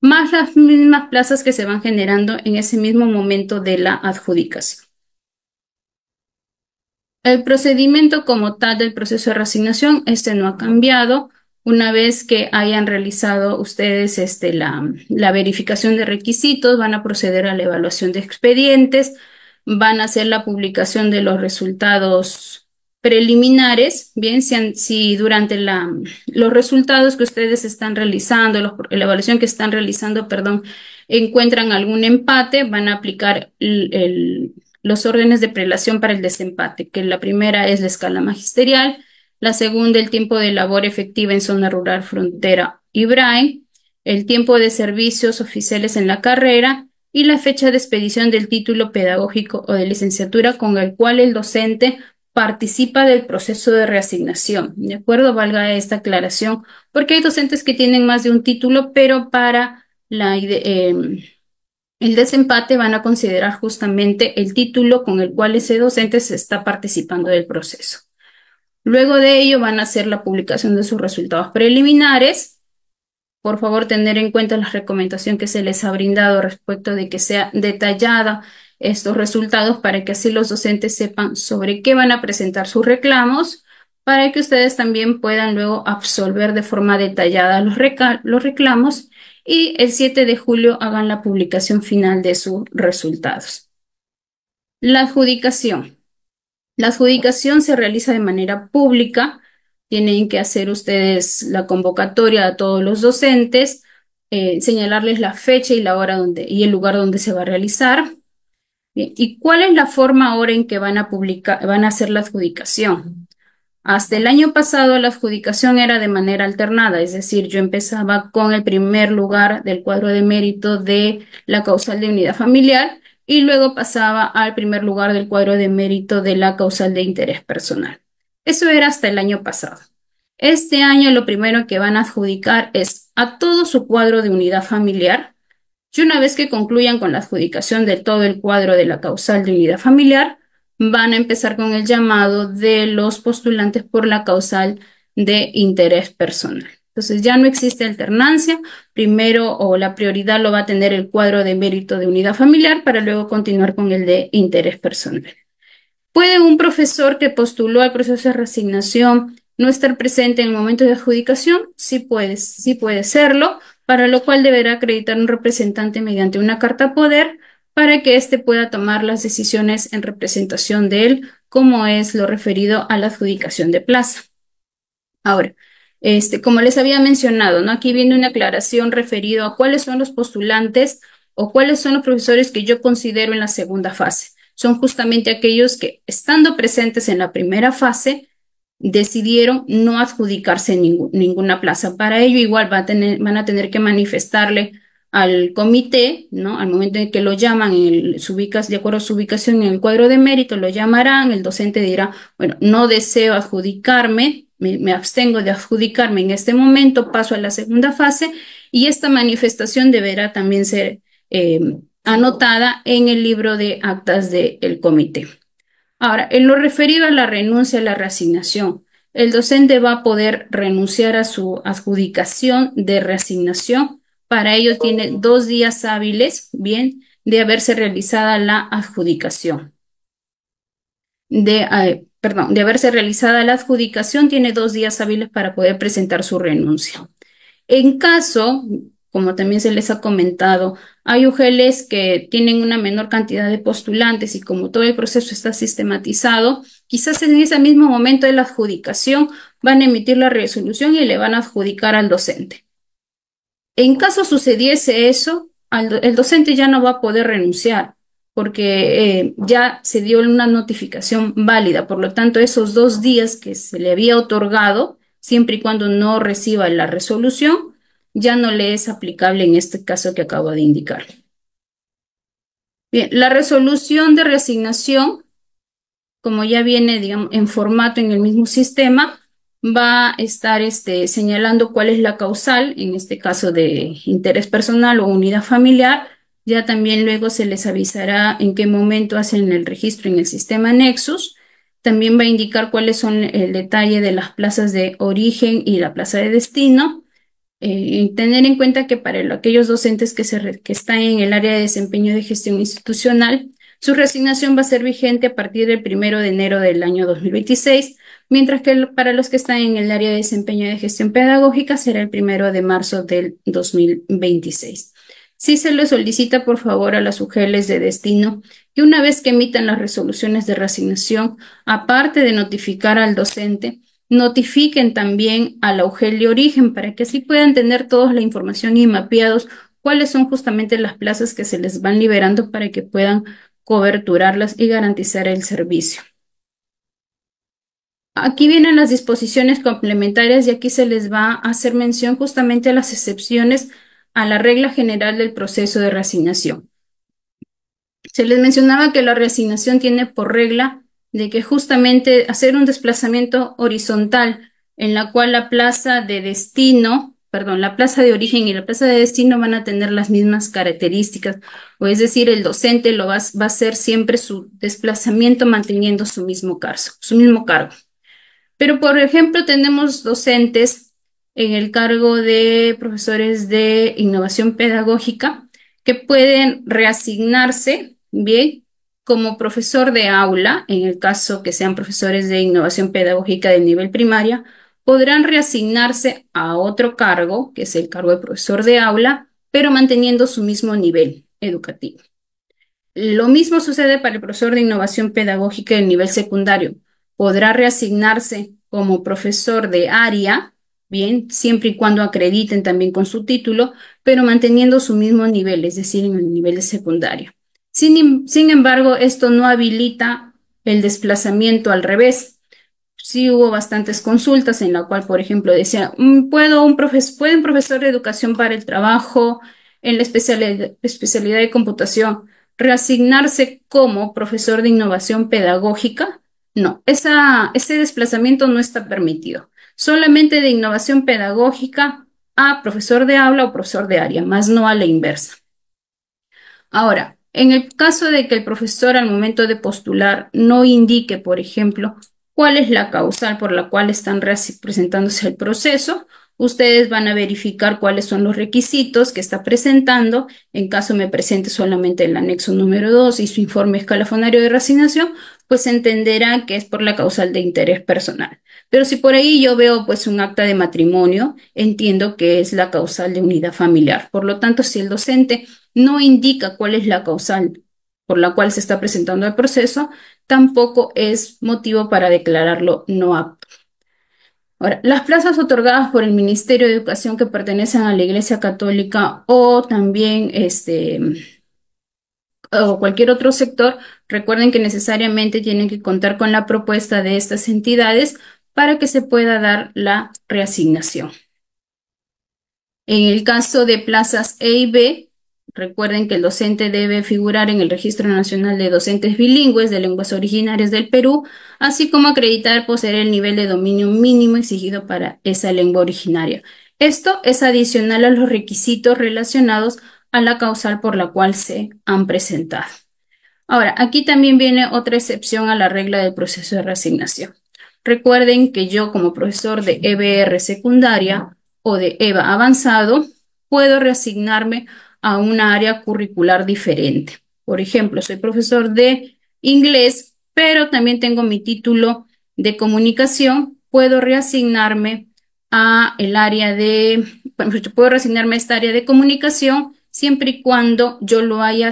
A: más las mismas plazas que se van generando en ese mismo momento de la adjudicación. El procedimiento como tal del proceso de reasignación, no ha cambiado. Una vez que hayan realizado ustedes la verificación de requisitos, van a proceder a la evaluación de expedientes, van a hacer la publicación de los resultados preliminares, bien, si durante los resultados que ustedes están realizando, la evaluación que están realizando, perdón, encuentran algún empate, van a aplicar los órdenes de prelación para el desempate, que la primera es la escala magisterial, la segunda el tiempo de labor efectiva en zona rural, frontera y BRAE, el tiempo de servicios oficiales en la carrera y la fecha de expedición del título pedagógico o de licenciatura con el cual el docente participa del proceso de reasignación. ¿De acuerdo? Valga esta aclaración, porque hay docentes que tienen más de un título, pero para el desempate van a considerar justamente el título con el cual ese docente se está participando del proceso. Luego de ello van a hacer la publicación de sus resultados preliminares. Por favor, tener en cuenta la recomendación que se les ha brindado respecto de que sea detallada estos resultados para que así los docentes sepan sobre qué van a presentar sus reclamos, para que ustedes también puedan luego absolver de forma detallada los reclamos y el 7 de julio hagan la publicación final de sus resultados. La adjudicación. La adjudicación se realiza de manera pública. Tienen que hacer ustedes la convocatoria a todos los docentes, señalarles la fecha y la hora y el lugar donde se va a realizar. Bien, ¿y cuál es la forma ahora en que van a hacer la adjudicación? Hasta el año pasado la adjudicación era de manera alternada, es decir, yo empezaba con el primer lugar del cuadro de mérito de la causal de unidad familiar y luego pasaba al primer lugar del cuadro de mérito de la causal de interés personal. Eso era hasta el año pasado. Este año lo primero que van a adjudicar es a todo su cuadro de unidad familiar y una vez que concluyan con la adjudicación de todo el cuadro de la causal de unidad familiar, van a empezar con el llamado de los postulantes por la causal de interés personal. Entonces ya no existe alternancia, primero o la prioridad lo va a tener el cuadro de mérito de unidad familiar para luego continuar con el de interés personal. ¿Puede un profesor que postuló al proceso de reasignación no estar presente en el momento de adjudicación? Sí puede serlo, para lo cual deberá acreditar un representante mediante una carta poder para que éste pueda tomar las decisiones en representación de él, como es lo referido a la adjudicación de plaza. Ahora, como les había mencionado, ¿no? Aquí viene una aclaración referido a cuáles son los postulantes o cuáles son los profesores que yo considero en la segunda fase. Son justamente aquellos que, estando presentes en la primera fase, decidieron no adjudicarse ninguna plaza. Para ello, igual van a tener que manifestarle al comité, ¿no? Al momento en que lo llaman, de acuerdo a su ubicación en el cuadro de mérito, lo llamarán, el docente dirá, bueno, no deseo adjudicarme, me abstengo de adjudicarme en este momento, paso a la segunda fase y esta manifestación deberá también ser anotada en el libro de actas del comité. Ahora, en lo referido a la renuncia a la reasignación, el docente va a poder renunciar a su adjudicación de reasignación. Para ello tiene 2 días hábiles, bien, de haberse realizada la adjudicación. De haberse realizada la adjudicación, tiene 2 días hábiles para poder presentar su renuncia. En caso, como también se les ha comentado, hay UGELs que tienen una menor cantidad de postulantes y como todo el proceso está sistematizado, quizás en ese mismo momento de la adjudicación van a emitir la resolución y le van a adjudicar al docente. En caso sucediese eso, el docente ya no va a poder renunciar porque ya se dio una notificación válida. Por lo tanto, esos 2 días que se le había otorgado, siempre y cuando no reciba la resolución, ya no le es aplicable en este caso que acabo de indicar. Bien, la resolución de reasignación, como ya viene, digamos, en formato en el mismo sistema, va a estar señalando cuál es la causal, en este caso de interés personal o unidad familiar. Ya también luego se les avisará en qué momento hacen el registro en el sistema Nexus. También va a indicar cuáles son el detalle de las plazas de origen y la plaza de destino. Tener en cuenta que para aquellos docentes que están en el área de desempeño de gestión institucional, su reasignación va a ser vigente a partir del 1 de enero del año 2026, mientras que para los que están en el área de desempeño de gestión pedagógica será el 1 de marzo del 2026. Sí se le solicita, por favor, a las UGELs de destino que una vez que emitan las resoluciones de reasignación, aparte de notificar al docente, notifiquen también a la UGEL de origen para que así puedan tener toda la información y mapeados cuáles son justamente las plazas que se les van liberando para que puedan coberturarlas y garantizar el servicio. Aquí vienen las disposiciones complementarias y aquí se les va a hacer mención justamente a las excepciones a la regla general del proceso de reasignación. Se les mencionaba que la reasignación tiene por regla de que justamente hacer un desplazamiento horizontal en la cual la plaza de destino, perdón, la plaza de origen y la plaza de destino van a tener las mismas características, o es decir, el docente va a hacer siempre su desplazamiento manteniendo su mismo cargo. Pero, por ejemplo, tenemos docentes en el cargo de profesores de innovación pedagógica que pueden reasignarse, bien, como profesor de aula, en el caso que sean profesores de innovación pedagógica del nivel primaria, podrán reasignarse a otro cargo, que es el cargo de profesor de aula, pero manteniendo su mismo nivel educativo. Lo mismo sucede para el profesor de innovación pedagógica del nivel secundario. Podrá reasignarse como profesor de área, bien, siempre y cuando acrediten también con su título, pero manteniendo su mismo nivel, es decir, en el nivel de secundaria. Sin embargo, esto no habilita el desplazamiento al revés. Sí hubo bastantes consultas en la cual, por ejemplo, decía, ¿puede un profesor de educación para el trabajo en la especialidad de computación reasignarse como profesor de innovación pedagógica? No, ese desplazamiento no está permitido. Solamente de innovación pedagógica a profesor de aula o profesor de área, más no a la inversa. Ahora, en el caso de que el profesor al momento de postular no indique, por ejemplo, cuál es la causal por la cual están presentándose el proceso, ustedes van a verificar cuáles son los requisitos que está presentando. En caso me presente solamente el anexo número 2 y su informe escalafonario de reasignación, pues entenderá que es por la causal de interés personal. Pero si por ahí yo veo pues un acta de matrimonio, entiendo que es la causal de unidad familiar. Por lo tanto, si el docente no indica cuál es la causal por la cual se está presentando el proceso, tampoco es motivo para declararlo no apto. Ahora, las plazas otorgadas por el Ministerio de Educación que pertenecen a la Iglesia Católica o también o cualquier otro sector, recuerden que necesariamente tienen que contar con la propuesta de estas entidades para que se pueda dar la reasignación. En el caso de plazas E y B, recuerden que el docente debe figurar en el Registro Nacional de Docentes Bilingües de Lenguas Originarias del Perú, así como acreditar poseer el nivel de dominio mínimo exigido para esa lengua originaria. Esto es adicional a los requisitos relacionados a la causal por la cual se han presentado. Ahora, aquí también viene otra excepción a la regla del proceso de reasignación. Recuerden que yo como profesor de EBR secundaria o de EVA avanzado, puedo reasignarme a una área curricular diferente. Por ejemplo, soy profesor de inglés, pero también tengo mi título de comunicación. Puedo reasignarme a el área de, bueno, puedo reasignarme a esta área de comunicación siempre y cuando yo lo haya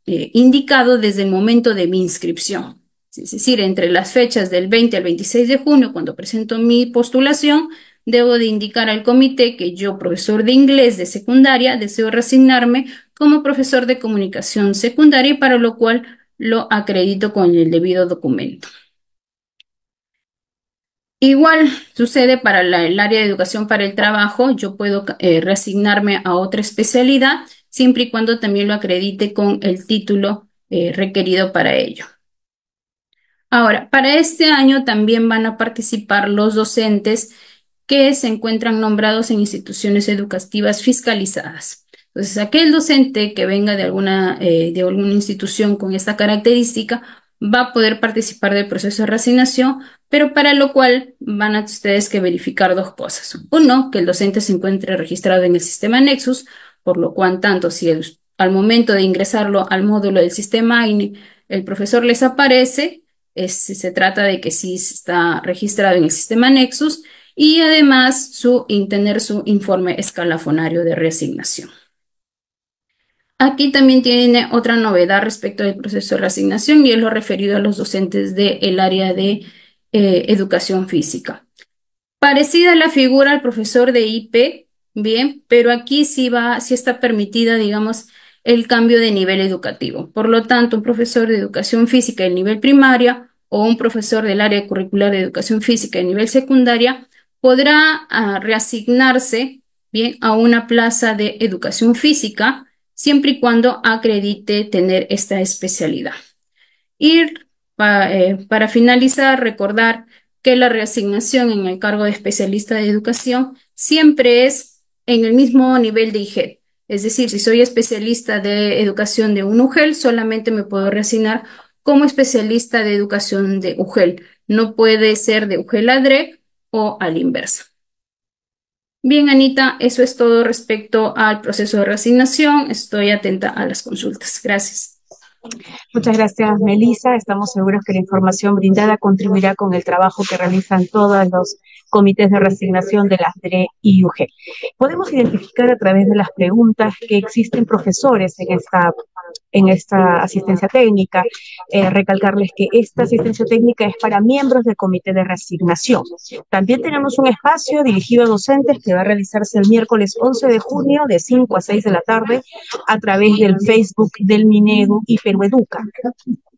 A: indicado desde el momento de mi inscripción. Es decir, entre las fechas del 20 al 26 de junio, cuando presento mi postulación, debo de indicar al comité que yo, profesor de inglés de secundaria, deseo reasignarme como profesor de comunicación secundaria y para lo cual lo acredito con el debido documento. Igual sucede para el área de educación para el trabajo, yo puedo reasignarme a otra especialidad siempre y cuando también lo acredite con el título requerido para ello. Ahora, para este año también van a participar los docentes que se encuentran nombrados en instituciones educativas fiscalizadas. Entonces, aquel docente que venga de alguna institución con esta característica va a poder participar del proceso de reasignación, pero para lo cual van a ustedes que verificar dos cosas. Uno, que el docente se encuentre registrado en el sistema Nexus, por lo cual tanto si al momento de ingresarlo al módulo del sistema AINE, el profesor les aparece, se trata de que sí está registrado en el sistema Nexus y además tener su informe escalafonario de reasignación. Aquí también tiene otra novedad respecto del proceso de reasignación y es lo referido a los docentes del área de educación física. Parecida la figura al profesor de IP, bien, pero aquí sí está permitida, digamos, el cambio de nivel educativo. Por lo tanto, un profesor de educación física del nivel primaria o un profesor del área curricular de educación física de nivel secundaria podrá reasignarse, bien, a una plaza de educación física siempre y cuando acredite tener esta especialidad. Y para finalizar, recordar que la reasignación en el cargo de especialista de educación siempre es en el mismo nivel de IGEL. Es decir, si soy especialista de educación de un UGEL, solamente me puedo reasignar como especialista de educación de UGEL. no puede ser de UGEL a DREC o a la inversa. Bien, Anita, eso es todo respecto al proceso de reasignación. Estoy atenta a las consultas. Gracias.
B: Muchas gracias, Melissa. Estamos seguros que la información brindada contribuirá con el trabajo que realizan todos los comités de reasignación de las DRE y UG. Podemos identificar a través de las preguntas que existen profesores en esta asistencia técnica. Recalcarles que esta asistencia técnica es para miembros del comité de reasignación. También tenemos un espacio dirigido a docentes que va a realizarse el miércoles 11 de junio de 5 a 6 de la tarde a través del Facebook del Minedu y Perú Educa.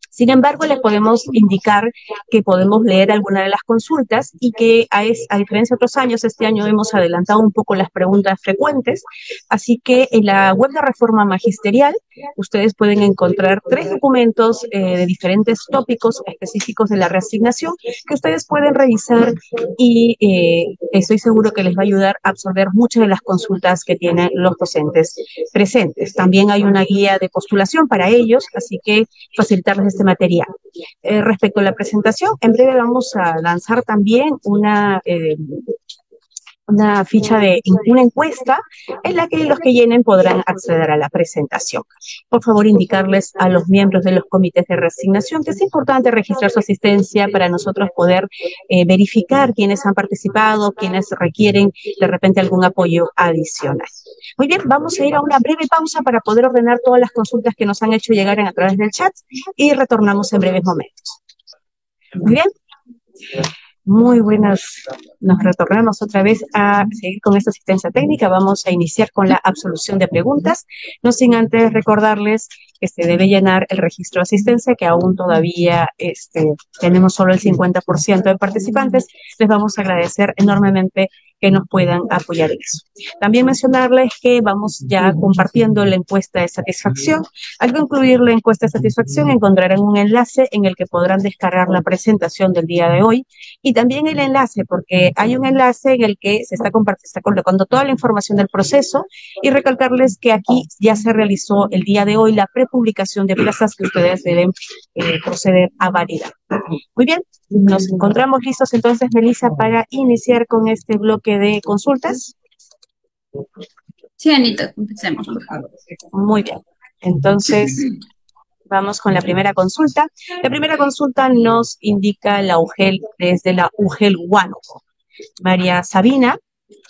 B: Sin embargo, les podemos indicar que podemos leer algunas de las consultas y que a diferencia de otros años, este año hemos adelantado un poco las preguntas frecuentes, así que en la web de Reforma Magisterial ustedes pueden encontrar 3 documentos de diferentes tópicos específicos de la reasignación que ustedes pueden revisar y estoy seguro que les va a ayudar a absorber muchas de las consultas que tienen los docentes presentes. También hay una guía de postulación para ellos, así que facilitarles este material. Respecto a la presentación, en breve vamos a lanzar también una ficha una encuesta en la que los que llenen podrán acceder a la presentación. Por favor, indicarles a los miembros de los comités de reasignación que es importante registrar su asistencia para nosotros poder verificar quiénes han participado, quiénes requieren de repente algún apoyo adicional. Muy bien, vamos a ir a una breve pausa para poder ordenar todas las consultas que nos han hecho llegar a través del chat y retornamos en breves momentos. Muy bien. Muy buenas, nos retornamos otra vez a seguir con esta asistencia técnica. Vamos a iniciar con la absolución de preguntas, no sin antes recordarles que se debe llenar el registro de asistencia, que aún todavía tenemos solo el 50% de participantes. Les vamos a agradecer enormemente que nos puedan apoyar en eso. También mencionarles que vamos ya compartiendo la encuesta de satisfacción. Al concluir la encuesta de satisfacción encontrarán un enlace en el que podrán descargar la presentación del día de hoy y también el enlace, porque hay un enlace en el que se está colocando toda la información del proceso y recalcarles que aquí ya se realizó el día de hoy la prepublicación de plazas que ustedes deben proceder a validar. Muy bien, nos encontramos listos entonces, Melissa, para iniciar con este bloque de consultas.
A: Sí, Anita, empecemos, por favor.
B: Muy bien, entonces vamos con la primera consulta. La primera consulta nos indica la UGEL desde la UGEL Huánuco. María Sabina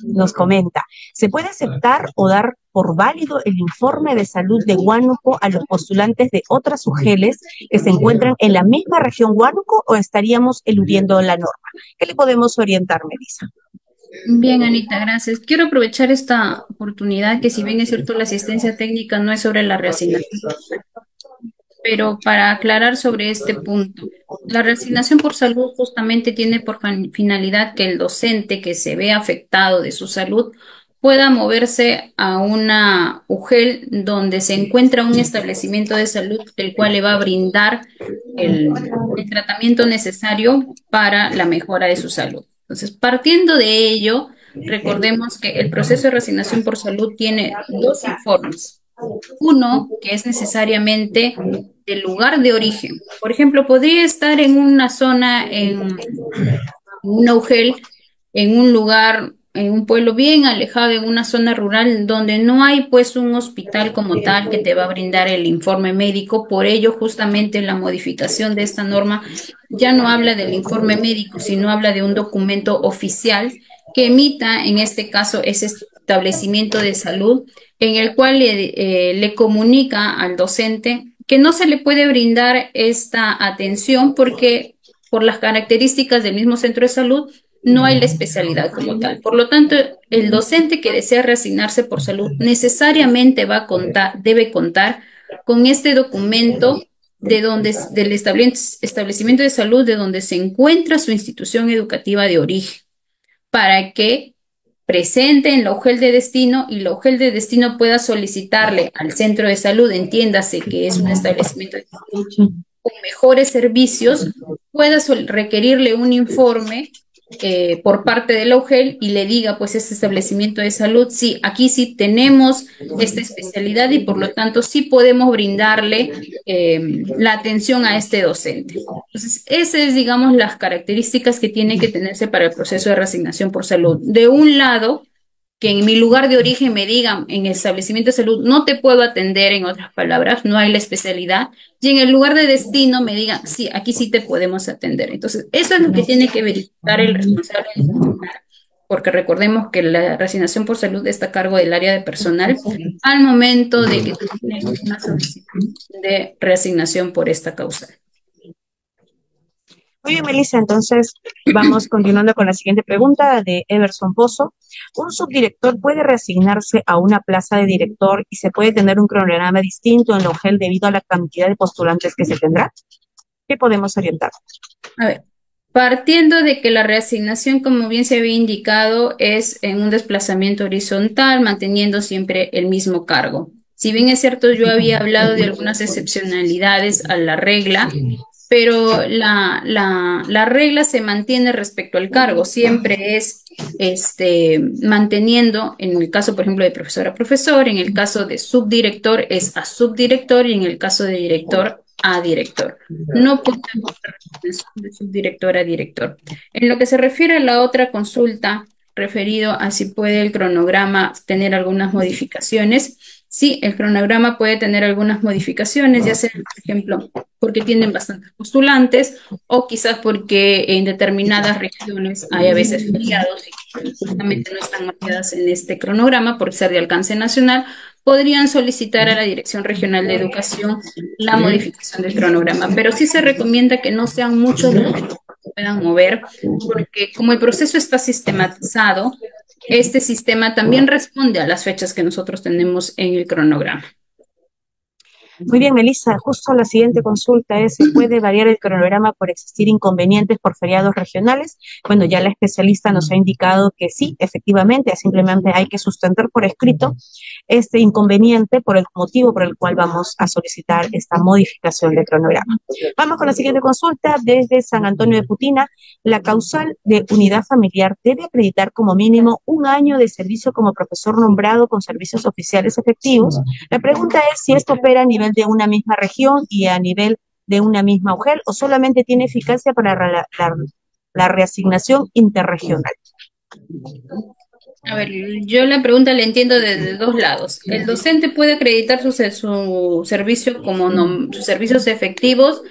B: nos comenta, ¿se puede aceptar o dar por válido el informe de salud de Huánuco a los postulantes de otras UGELes que se encuentran en la misma región Huánuco o estaríamos eludiendo la norma? ¿Qué le podemos orientar, Melissa?
A: Bien, Anita, gracias. Quiero aprovechar esta oportunidad que si bien es cierto la asistencia técnica no es sobre la reasignación, pero para aclarar sobre este punto, la reasignación por salud justamente tiene por finalidad que el docente que se ve afectado de su salud pueda moverse a una UGEL donde se encuentra un establecimiento de salud el cual le va a brindar el tratamiento necesario para la mejora de su salud. Entonces, partiendo de ello, recordemos que el proceso de reasignación por salud tiene 2 informes. Uno, que es necesariamente del lugar de origen. Por ejemplo, podría estar en una zona, en una UGEL, en un lugar, en un pueblo bien alejado, en una zona rural, donde no hay pues un hospital como tal que te va a brindar el informe médico. Por ello, justamente la modificación de esta norma ya no habla del informe médico, sino habla de un documento oficial que emita, en este caso, ese establecimiento de salud, en el cual le comunica al docente que no se le puede brindar esta atención porque por las características del mismo centro de salud no hay la especialidad como tal. Por lo tanto, el docente que desea reasignarse por salud necesariamente debe contar con este documento del establecimiento de salud de donde se encuentra su institución educativa de origen, para que presente en la UGEL de destino y la UGEL de destino pueda solicitarle al centro de salud, entiéndase que es un establecimiento de salud con mejores servicios, pueda requerirle un informe por parte de la UGEL y le diga, pues, este establecimiento de salud, sí, aquí sí tenemos esta especialidad y por lo tanto sí podemos brindarle la atención a este docente. Entonces, esas es, digamos, las características que tiene que tenerse para el proceso de reasignación por salud. De un lado, que en mi lugar de origen me digan en el establecimiento de salud no te puedo atender, en otras palabras, no hay la especialidad, y en el lugar de destino me digan, sí, aquí sí te podemos atender. Entonces, eso es lo que tiene que verificar el responsable del personal, porque recordemos que la reasignación por salud está a cargo del área de personal al momento de que tiene una solicitud de reasignación por esta causa.
B: Muy bien, Melissa, entonces vamos continuando con la siguiente pregunta de Everson Pozo. ¿Un subdirector puede reasignarse a una plaza de director y se puede tener un cronograma distinto en la UGEL debido a la cantidad de postulantes que se tendrá? ¿Qué podemos orientar?
A: A ver, partiendo de que la reasignación, como bien se había indicado, es en un desplazamiento horizontal, manteniendo siempre el mismo cargo. Si bien es cierto, yo había hablado de algunas excepcionalidades a la regla, pero la regla se mantiene respecto al cargo, siempre es manteniendo, en el caso, por ejemplo, de profesor a profesor, en el caso de subdirector es a subdirector y en el caso de director a director. No puede haber de subdirector a director. En lo que se refiere a la otra consulta, referido a si puede el cronograma tener algunas modificaciones, sí, el cronograma puede tener algunas modificaciones, ya sea, por ejemplo, porque tienen bastantes postulantes o quizás porque en determinadas regiones hay a veces feriados y justamente no están marcadas en este cronograma por ser de alcance nacional, podrían solicitar a la Dirección Regional de Educación la modificación del cronograma, pero sí se recomienda que no sean muchos los que puedan mover, porque como el proceso está sistematizado, este sistema también responde a las fechas que nosotros tenemos en el cronograma.
B: Muy bien, Melissa, justo la siguiente consulta es, ¿se puede variar el cronograma por existir inconvenientes por feriados regionales? Bueno, ya la especialista nos ha indicado que sí, efectivamente, simplemente hay que sustentar por escrito este inconveniente por el motivo por el cual vamos a solicitar esta modificación del cronograma. Vamos con la siguiente consulta desde San Antonio de Putina. La causal de unidad familiar debe acreditar como mínimo un año de servicio como profesor nombrado con servicios oficiales efectivos. La pregunta es si esto opera a nivel de una misma región y a nivel de una misma UGEL o solamente tiene eficacia para la reasignación interregional.
A: A ver, yo la pregunta la entiendo desde dos lados. El docente puede acreditar su servicio como sus servicios efectivos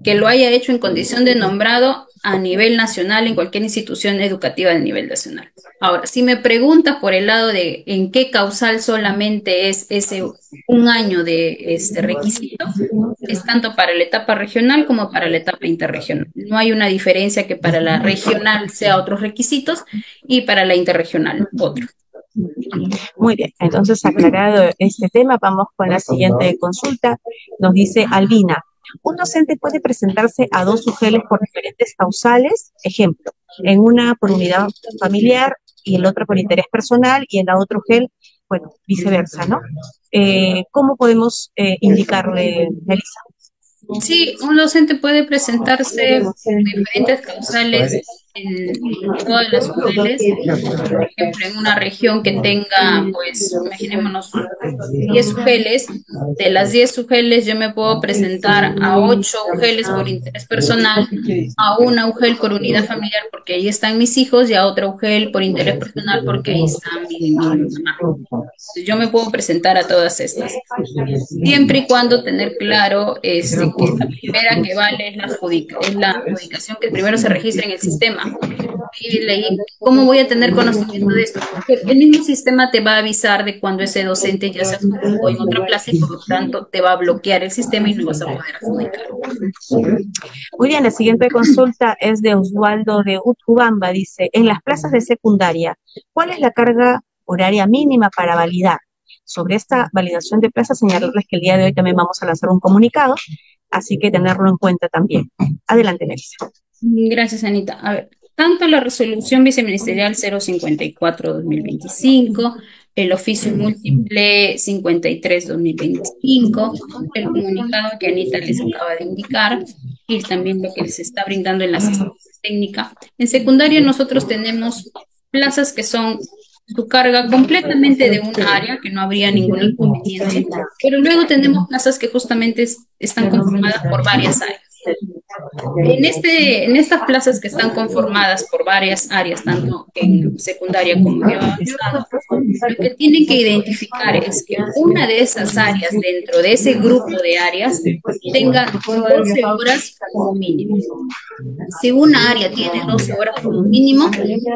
A: que lo haya hecho en condición de nombrado a nivel nacional en cualquier institución educativa de nivel nacional. Ahora, si me preguntas por el lado de en qué causal solamente es ese un año de este requisito, es tanto para la etapa regional como para la etapa interregional. No hay una diferencia que para la regional sea otros requisitos y para la interregional otro.
B: Muy bien, entonces aclarado este tema, vamos con la siguiente consulta. Nos dice Albina, ¿un docente puede presentarse a dos UGELes por diferentes causales? Ejemplo, en una por unidad familiar y en la otra por interés personal y en la otra UGEL, bueno, viceversa, ¿no? ¿Cómo podemos indicarle, Melissa?
A: Sí, un docente puede presentarse por diferentes causales en todas las UGELs, por ejemplo, en una región que tenga, pues, imaginémonos 10 UGELs, de las 10 UGELs yo me puedo presentar a 8 UGELs por interés personal, a una UGEL por unidad familiar porque ahí están mis hijos y a otra UGEL por interés personal porque ahí está mi mamá. Yo me puedo presentar a todas estas. Siempre y cuando tener claro que la primera que vale es la adjudicación que primero se registra en el sistema. Y leí, ¿cómo voy a tener conocimiento de esto? Porque el mismo sistema te va a avisar de cuando ese docente ya se adjudicó en otra plaza y por lo tanto te va a bloquear el sistema y no vas a poder adjudicar.
B: Muy bien, la siguiente consulta es de Osvaldo de Utubamba. Dice, en las plazas de secundaria, ¿cuál es la carga horaria mínima para validar? Sobre esta validación de plazas, señalarles que el día de hoy también vamos a lanzar un comunicado, así que tenerlo en cuenta también. Adelante, Melissa.
A: Gracias, Anita. A ver, tanto la resolución viceministerial 054-2025, el oficio múltiple 53-2025, el comunicado que Anita les acaba de indicar y también lo que les está brindando en la asistencia técnica. En secundaria nosotros tenemos plazas que son su carga completamente de un área, que no habría ningún inconveniente, pero luego tenemos plazas que justamente están conformadas por varias áreas. En estas plazas que están conformadas por varias áreas, tanto en secundaria como en avanzado, lo que tienen que identificar es que una de esas áreas dentro de ese grupo de áreas tenga 12 horas como mínimo. Si una área tiene 12 horas como mínimo,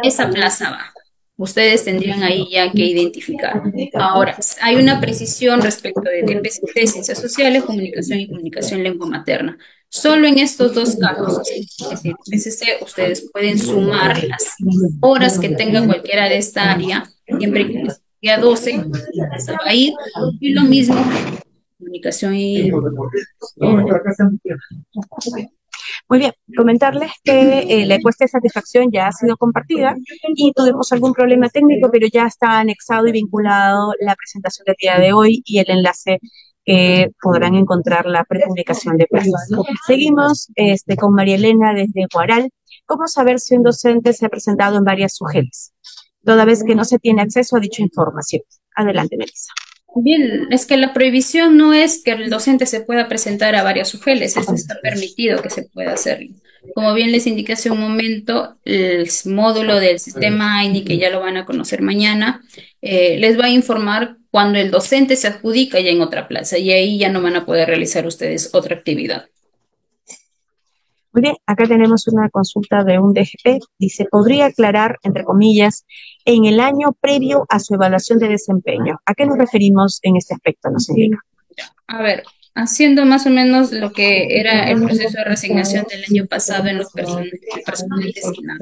A: esa plaza va. Ustedes tendrían ahí ya que identificar. Ahora, hay una precisión respecto de PCC, Ciencias Sociales, Comunicación y Comunicación Lengua Materna. Solo en estos dos casos, es decir, PCC, ustedes pueden sumar las horas que tenga cualquiera de esta área, siempre que les llegue a 12, se va a ir. Y lo mismo, comunicación y...
B: Muy bien, comentarles que la encuesta de satisfacción ya ha sido compartida y tuvimos algún problema técnico, pero ya está anexado y vinculado la presentación del día de hoy y el enlace que podrán encontrar la prepublicación de plazas. Seguimos con María Elena desde Guaral. ¿Cómo saber si un docente se ha presentado en varias SUGELs, toda vez que no se tiene acceso a dicha información? Adelante, Melissa.
A: Bien, es que la prohibición no es que el docente se pueda presentar a varias UGELs, eso está permitido que se pueda hacer. Como bien les indiqué hace un momento, el módulo del sistema AINI, que ya lo van a conocer mañana, les va a informar cuando el docente se adjudica ya en otra plaza y ahí ya no van a poder realizar ustedes otra actividad.
B: Muy bien, acá tenemos una consulta de un DGP. Dice, ¿podría aclarar, entre comillas, en el año previo a su evaluación de desempeño? ¿A qué nos referimos en este aspecto? Nos indica.
A: A ver, haciendo más o menos lo que era el proceso de resignación del año pasado en los el personal designado.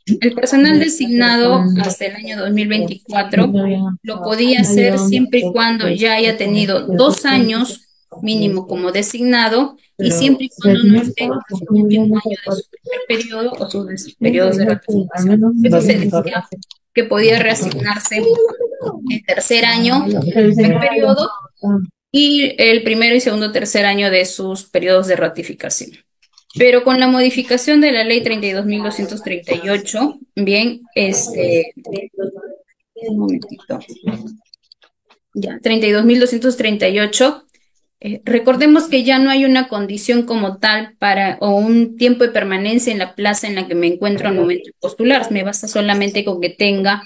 A: El personal designado hasta el año 2024 lo podía hacer siempre y cuando ya haya tenido 2 años mínimo como designado y siempre y cuando no esté en su último año de su primer periodo o sus periodos de ratificación. Eso se decía que podía reasignarse el tercer año del primer periodo y el primero y segundo tercer año de sus periodos de ratificación. Pero con la modificación de la ley 32.238, bien, un momentito, ya, 32.238, recordemos que ya no hay una condición como tal o un tiempo de permanencia en la plaza en la que me encuentro al momento de postular. Me basta solamente con que tenga,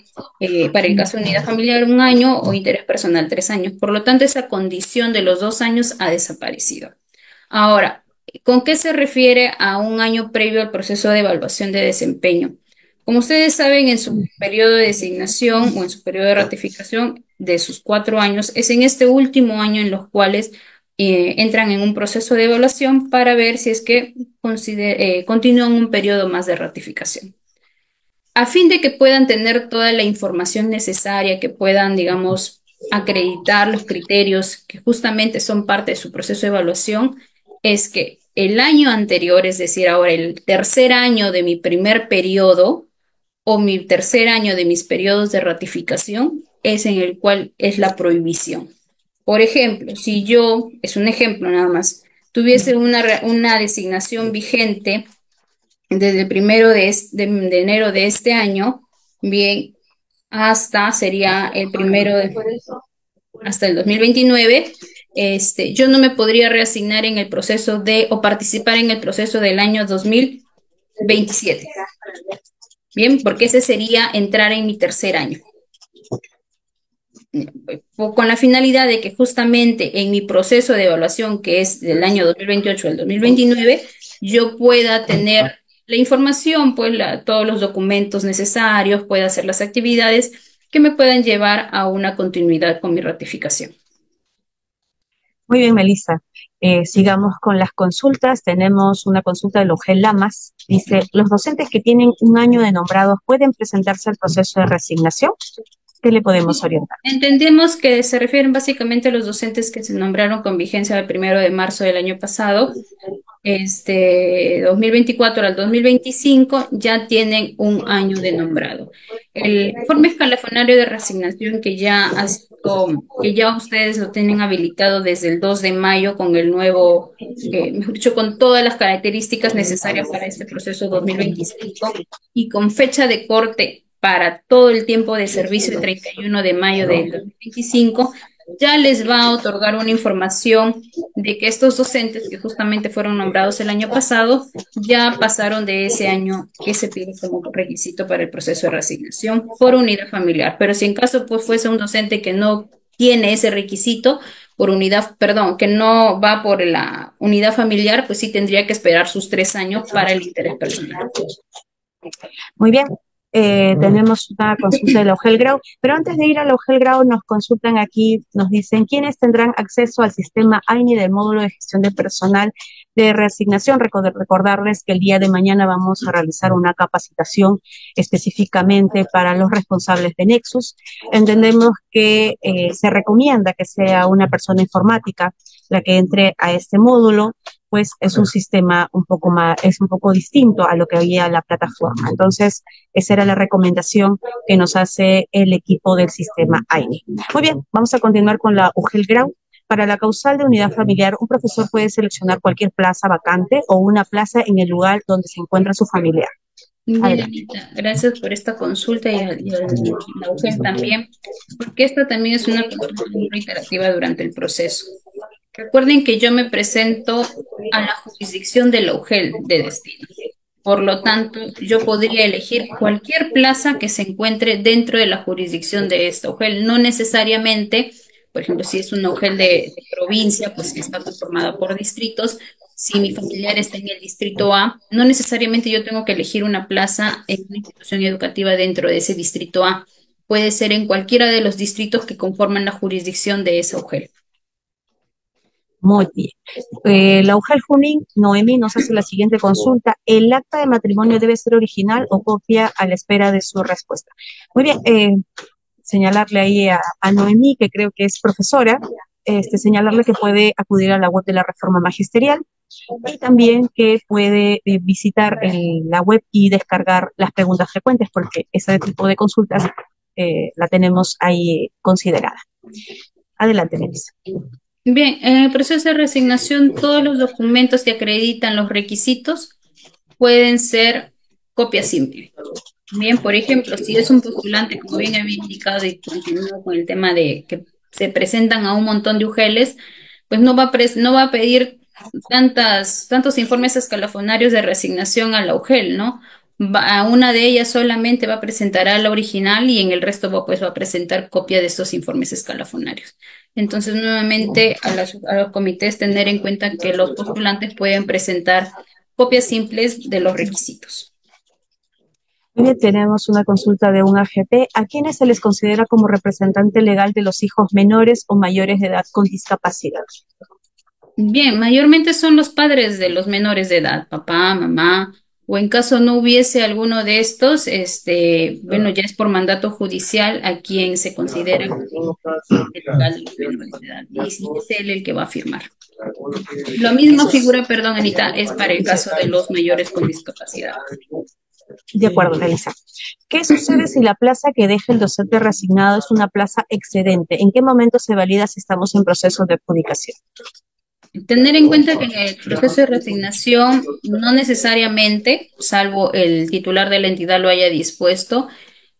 A: para el caso de unidad familiar, 1 año o interés personal 3 años. Por lo tanto, esa condición de los 2 años ha desaparecido. Ahora, ¿con qué se refiere a 1 año previo al proceso de evaluación de desempeño? Como ustedes saben, en su periodo de designación o en su periodo de ratificación de sus 4 años, es en este último año en los cuales entran en un proceso de evaluación para ver si es que continúan un periodo más de ratificación. A fin de que puedan tener toda la información necesaria, que puedan, digamos, acreditar los criterios que justamente son parte de su proceso de evaluación, es que el año anterior, es decir, ahora el tercer año de mi primer periodo o mi tercer año de mis periodos de ratificación, es en el cual es la prohibición. Por ejemplo, si yo, es un ejemplo nada más, tuviese una designación vigente desde el 1 de enero de este año, bien, sería el hasta el 2029, yo no me podría reasignar en el proceso o participar en el proceso del año 2027. Bien, porque ese sería entrar en mi tercer año. Con la finalidad de que justamente en mi proceso de evaluación, que es del año 2028 al 2029, yo pueda tener la información, pues todos los documentos necesarios, pueda hacer las actividades que me puedan llevar a una continuidad con mi ratificación.
B: Muy bien, Melissa. Sigamos con las consultas. Tenemos una consulta de Logel Lamas. Dice, ¿los docentes que tienen 1 año de nombrados pueden presentarse al proceso de resignación? ¿Qué le podemos orientar?
A: Entendemos que se refieren básicamente a los docentes que se nombraron con vigencia del 1 de marzo del año pasado. 2024 al 2025 ya tienen un año de nombrado. El informe escalafonario de resignación que ya ustedes lo tienen habilitado desde el 2 de mayo con el nuevo, mejor dicho, con todas las características necesarias para este proceso 2025 y con fecha de corte para todo el tiempo de servicio el 31 de mayo del 2025, ya les va a otorgar una información de que estos docentes que justamente fueron nombrados el año pasado ya pasaron de ese año que se pide como requisito para el proceso de reasignación por unidad familiar. Pero si en caso pues fuese un docente que no tiene ese requisito por unidad, perdón, que no va por la unidad familiar, pues sí tendría que esperar sus 3 años para el interés personal.
B: Muy bien, tenemos una consulta de la UGEL Grau, pero antes de ir a la UGEL Grau nos consultan aquí, nos dicen quiénes tendrán acceso al sistema AINI del módulo de gestión de personal de reasignación. Recordarles que el día de mañana vamos a realizar una capacitación específicamente para los responsables de Nexus. Entendemos que se recomienda que sea una persona informática la que entre a este módulo, pues es un sistema es un poco distinto a lo que había en la plataforma. Entonces, esa era la recomendación que nos hace el equipo del sistema AINI. Muy bien, vamos a continuar con la UGEL Grau. Para la causal de unidad familiar, un profesor puede seleccionar cualquier plaza vacante o una plaza en el lugar donde se encuentra su familiar.
A: Bien,
B: Adelante.
A: Anita, gracias por esta consulta y a la UGEL también, porque esta también es una consulta muy reiterativa durante el proceso. Recuerden que yo me presento a la jurisdicción de la UGEL de destino. Por lo tanto, yo podría elegir cualquier plaza que se encuentre dentro de la jurisdicción de esta UGEL, no necesariamente, por ejemplo, si es una UGEL de provincia, pues que está conformada por distritos. Si mi familiar está en el distrito A, no necesariamente yo tengo que elegir una plaza en una institución educativa dentro de ese distrito A. Puede ser en cualquiera de los distritos que conforman la jurisdicción de esa UGEL.
B: Muy bien. La UGEL Junín, Noemí, nos hace la siguiente consulta. ¿El acta de matrimonio debe ser original o copia a la espera de su respuesta? Muy bien, señalarle ahí a Noemí, que creo que es profesora, señalarle que puede acudir a la web de la Reforma Magisterial y también que puede visitar la web y descargar las preguntas frecuentes, porque ese tipo de consultas la tenemos ahí considerada. Adelante, Melissa.
A: Bien, en el proceso de resignación, todos los documentos que acreditan los requisitos pueden ser copia simple. Bien, por ejemplo, si es un postulante, como bien había indicado y continúo con el tema de que se presentan a un montón de UGELs, pues no va a pedir tantos informes escalafonarios de resignación a la UGEL, ¿no? A una de ellas solamente va a presentar a la original y en el resto pues va a presentar copia de estos informes escalafonarios. Entonces, nuevamente, a los comités tener en cuenta que los postulantes pueden presentar copias simples de los requisitos.
B: Bien, tenemos una consulta de un AGP. ¿A quiénes se les considera como representante legal de los hijos menores o mayores de edad con discapacidad?
A: Bien, mayormente son los padres de los menores de edad, papá, mamá, o en caso no hubiese alguno de estos, bueno, ya es por mandato judicial a quien se considera como legal de los menores de edad, y sí es él el que va a firmar. La misma figura, perdón, Anita, es para el caso de los mayores con discapacidad.
B: De acuerdo, Melissa. ¿Qué sucede si la plaza que deja el docente reasignado es una plaza excedente? ¿En qué momento se valida si estamos en proceso de adjudicación?
A: Tener en cuenta que en el proceso de resignación no necesariamente, salvo el titular de la entidad lo haya dispuesto,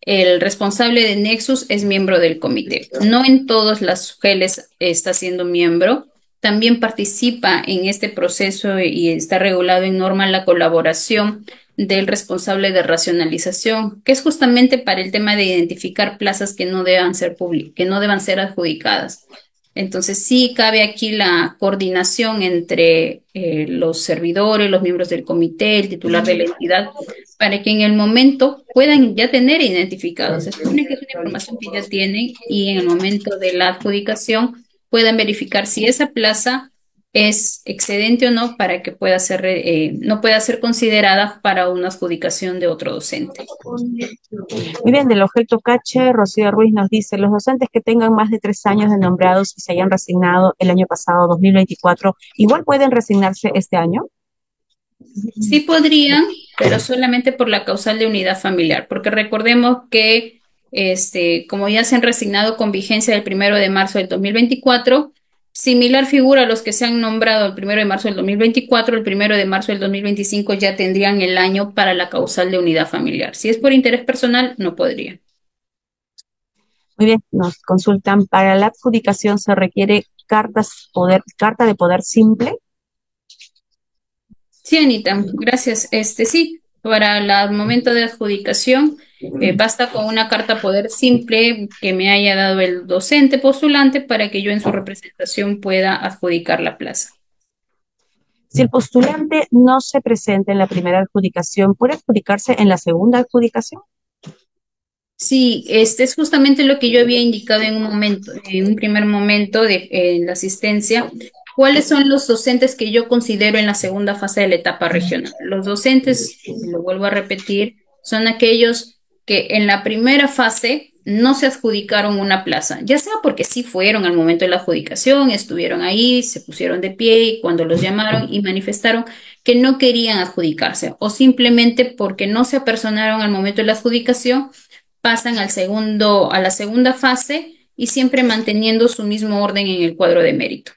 A: el responsable de Nexus es miembro del comité. No en todas las UGELs está siendo miembro. También participa en este proceso y está regulado en norma la colaboración del responsable de racionalización, que es justamente para el tema de identificar plazas que no deban ser que no deban ser adjudicadas. Entonces sí cabe aquí la coordinación entre los servidores, los miembros del comité, el titular de la entidad, para que en el momento puedan ya tener identificados. Se supone que es una información que ya tienen y en el momento de la adjudicación puedan verificar si esa plaza es excedente o no para que pueda ser, no pueda ser considerada para una adjudicación de otro docente.
B: Muy bien, del objeto Cache, Rocío Ruiz nos dice, los docentes que tengan más de 3 años de nombrados y se hayan resignado el año pasado, 2024, ¿igual pueden resignarse este año?
A: Sí podrían, pero solamente por la causal de unidad familiar, porque recordemos que como ya se han resignado con vigencia del 1 de marzo del 2024, similar figura a los que se han nombrado el 1 de marzo del 2024, el 1 de marzo del 2025 ya tendrían el año para la causal de unidad familiar. Si es por interés personal, no podría.
B: Muy bien, nos consultan, para la adjudicación se requiere carta de poder simple.
A: Sí, Anita, gracias. Sí, para el momento de adjudicación, basta con una carta poder simple que me haya dado el docente postulante para que yo en su representación pueda adjudicar la plaza.
B: Si el postulante no se presenta en la primera adjudicación, ¿puede adjudicarse en la segunda adjudicación?
A: Sí, este es justamente lo que yo había indicado en un momento, en un primer momento en la asistencia. ¿Cuáles son los docentes que yo considero en la segunda fase de la etapa regional? Los docentes, lo vuelvo a repetir, son aquellos que en la primera fase no se adjudicaron una plaza, ya sea porque sí fueron al momento de la adjudicación, estuvieron ahí, se pusieron de pie y cuando los llamaron y manifestaron que no querían adjudicarse, o simplemente porque no se apersonaron al momento de la adjudicación pasan a la segunda fase y siempre manteniendo su mismo orden en el cuadro de mérito.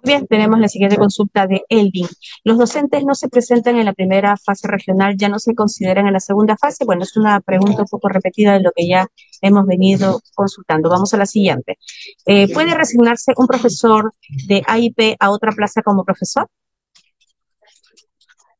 B: Bien, tenemos la siguiente consulta de Elvin. ¿Los docentes no se presentan en la primera fase regional, ya no se consideran en la segunda fase? Bueno, es una pregunta un poco repetida de lo que ya hemos venido consultando. Vamos a la siguiente. ¿Puede resignarse un profesor de AIP a otra plaza como profesor?